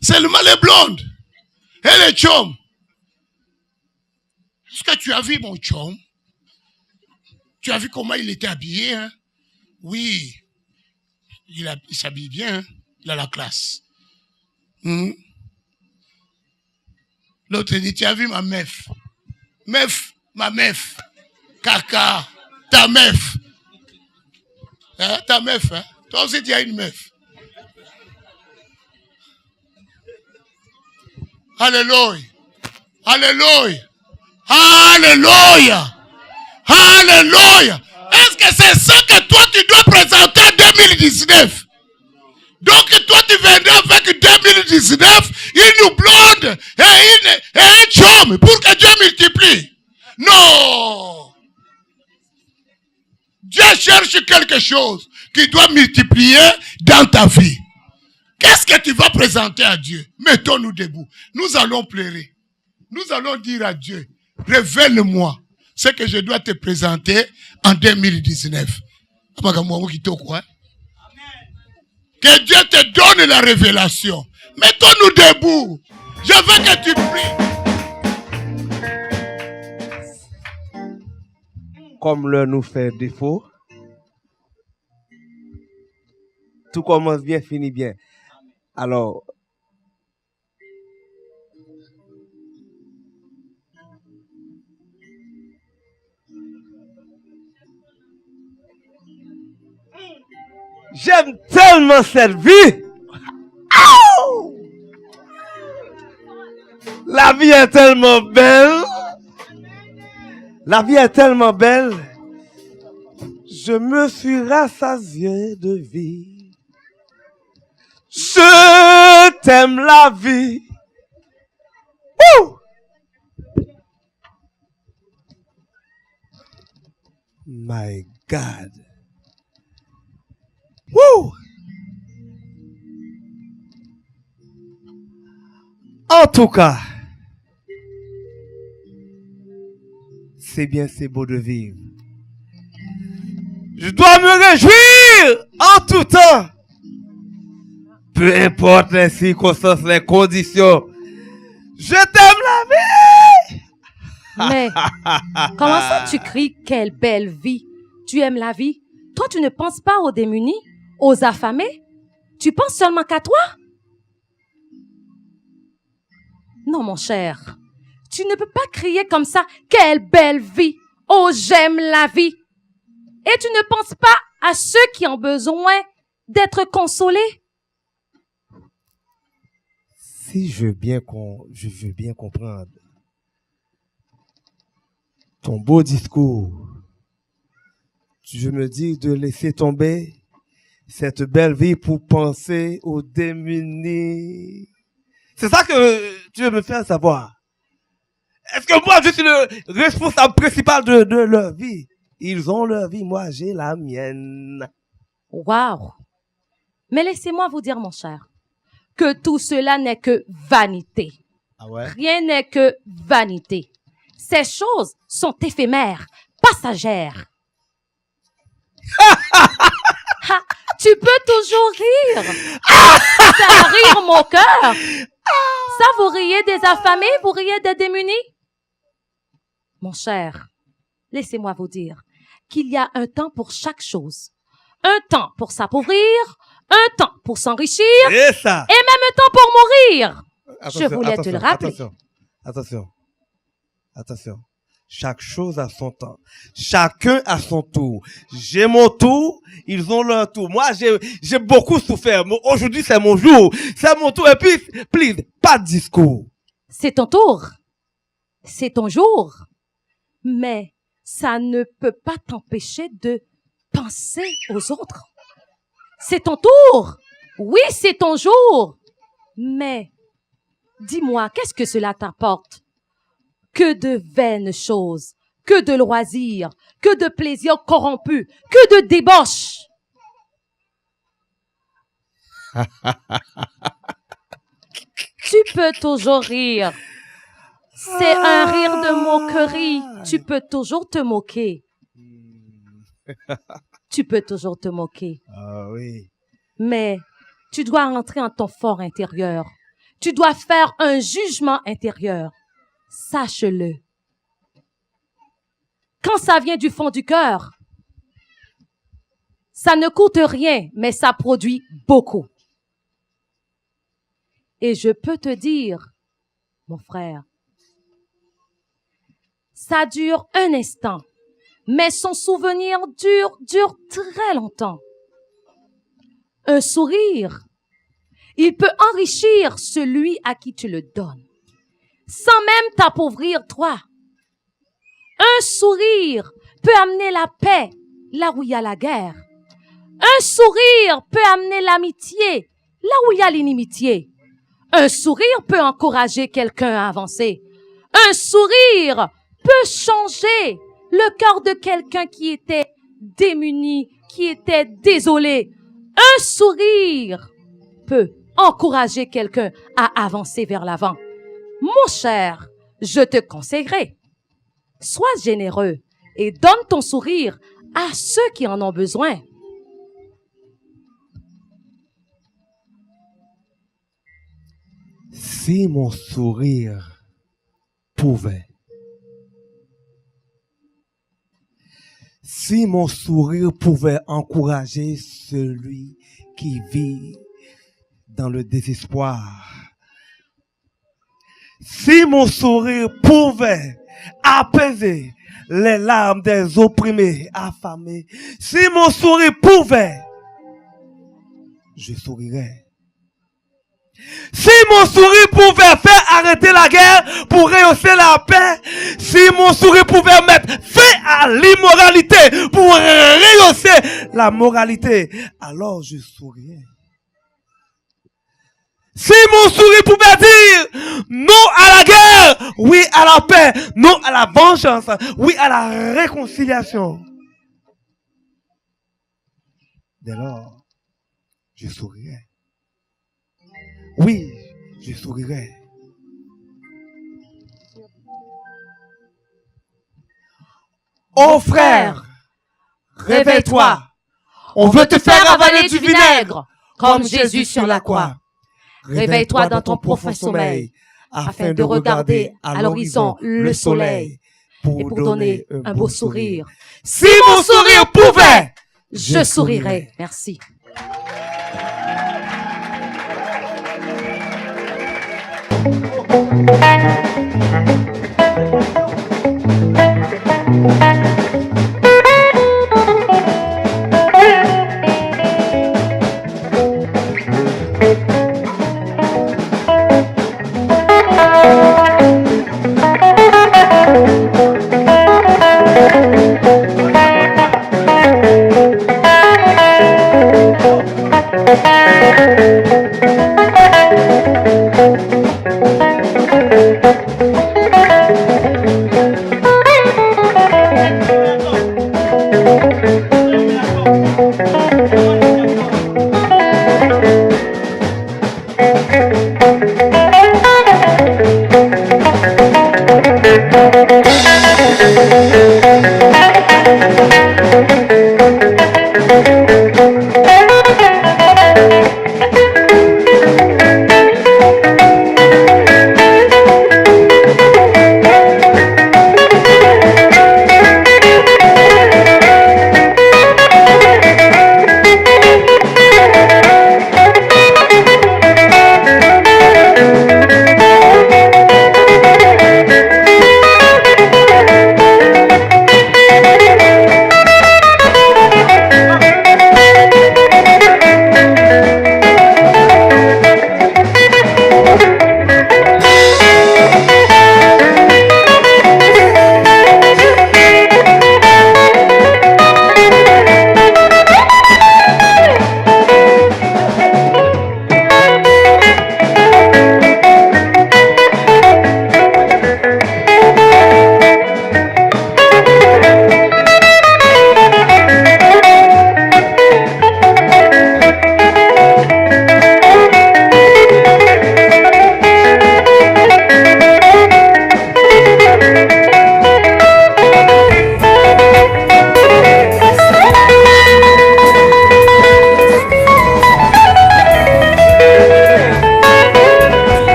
Seulement les blondes et les chômes. Est-ce que tu as vu mon chôme? Tu as vu comment il était habillé, hein? Oui. Il s'habille bien, hein? Il a la classe. L'autre dit, tu as vu ma meuf? Meuf, ma meuf. Caca, ta meuf. Hein? Ta meuf, hein? Toi aussi tu as une meuf. Alléluia. Alléluia. Alléluia. Alléluia. Est-ce que c'est ça que toi tu dois présenter en 2019? Donc toi tu viendras avec 2019 une blonde et un chum pour que Dieu multiplie. Non. Dieu cherche quelque chose qui doit multiplier dans ta vie. Qu'est-ce que tu vas présenter à Dieu? Mettons-nous debout. Nous allons pleurer. Nous allons dire à Dieu, révèle-moi ce que je dois te présenter en 2019. Que Dieu te donne la révélation. Mettons-nous debout. Je veux que tu pries. Comme l'heure nous fait défaut, tout commence bien, finit bien. Alors, j'aime tellement cette vie. Oh! La vie est tellement belle. La vie est tellement belle. Je me suis rassasié de vie. Je t'aime la vie. Woo! My God. Woo! En tout cas, c'est bien, c'est beau de vivre. Je dois me réjouir en tout temps. Peu importe les circonstances, les conditions. Je t'aime la vie! Mais, comment ça tu cries « Quelle belle vie » ? Tu aimes la vie? Toi, tu ne penses pas aux démunis, aux affamés? Tu penses seulement qu'à toi? Non, mon cher. Tu ne peux pas crier comme ça « Quelle belle vie !»« Oh, j'aime la vie !» Et tu ne penses pas à ceux qui ont besoin d'être consolés? Si je veux bien comprendre ton beau discours, je me dis de laisser tomber cette belle vie pour penser aux démunis. C'est ça que tu veux me faire savoir. Est-ce que moi, je suis le responsable principal de leur vie? Ils ont leur vie, moi, j'ai la mienne. Waouh! Mais laissez-moi vous dire, mon cher, que tout cela n'est que vanité. Ah ouais? Rien n'est que vanité. Ces choses sont éphémères, passagères. Ha, tu peux toujours rire. Ça rire mon cœur. Ça, vous riez des affamés, vous riez des démunis? Mon cher, laissez-moi vous dire qu'il y a un temps pour chaque chose. Un temps pour s'appauvrir, un temps pour s'enrichir, et ça. Et même un temps pour mourir. Attention, je voulais te le rappeler. Attention. Chaque chose a son temps. Chacun a son tour. J'ai mon tour, ils ont leur tour. Moi, j'ai beaucoup souffert. Aujourd'hui, c'est mon jour. C'est mon tour. Et puis, please, pas de discours. C'est ton tour. C'est ton jour. Mais ça ne peut pas t'empêcher de penser aux autres. C'est ton tour. Oui, c'est ton jour. Mais, dis-moi, qu'est-ce que cela t'apporte? Que de vaines choses, que de loisirs, que de plaisirs corrompus, que de débauches. Tu peux toujours rire. C'est un rire de moquerie. Tu peux toujours te moquer. Tu peux toujours te moquer. Ah oui. Mais tu dois rentrer en ton fort intérieur. Tu dois faire un jugement intérieur. Sache-le. Quand ça vient du fond du cœur, Ça ne coûte rien, mais ça produit beaucoup. Et je peux te dire, mon frère, ça dure un instant, mais son souvenir dure très longtemps. Un sourire, il peut enrichir celui à qui tu le donnes, sans même t'appauvrir toi. Un sourire peut amener la paix là où il y a la guerre. Un sourire peut amener l'amitié là où il y a l'inimitié. Un sourire peut encourager quelqu'un à avancer. Un sourire peut changer le cœur de quelqu'un qui était démuni, qui était désolé. Un sourire peut encourager quelqu'un à avancer vers l'avant. Mon cher, je te conseillerais, sois généreux et donne ton sourire à ceux qui en ont besoin. Si mon sourire pouvait, si mon sourire pouvait encourager celui qui vit dans le désespoir, si mon sourire pouvait apaiser les larmes des opprimés, affamés, si mon sourire pouvait, je sourirais. Si mon sourire pouvait faire arrêter la guerre pour rehausser la paix, si mon sourire pouvait mettre fin à l'immoralité pour rehausser la moralité, alors je sourirais. Si mon sourire pouvait dire non à la guerre, oui à la paix, non à la vengeance, oui à la réconciliation, dès lors, je sourirais. Oui, je sourirais. Ô frère, réveille-toi. On veut te faire avaler du vinaigre, comme Jésus sur la croix. Réveille-toi dans ton profond sommeil, afin de regarder à l'horizon le soleil, et pour donner un beau sourire. Si mon sourire pouvait, je sourirais. Merci.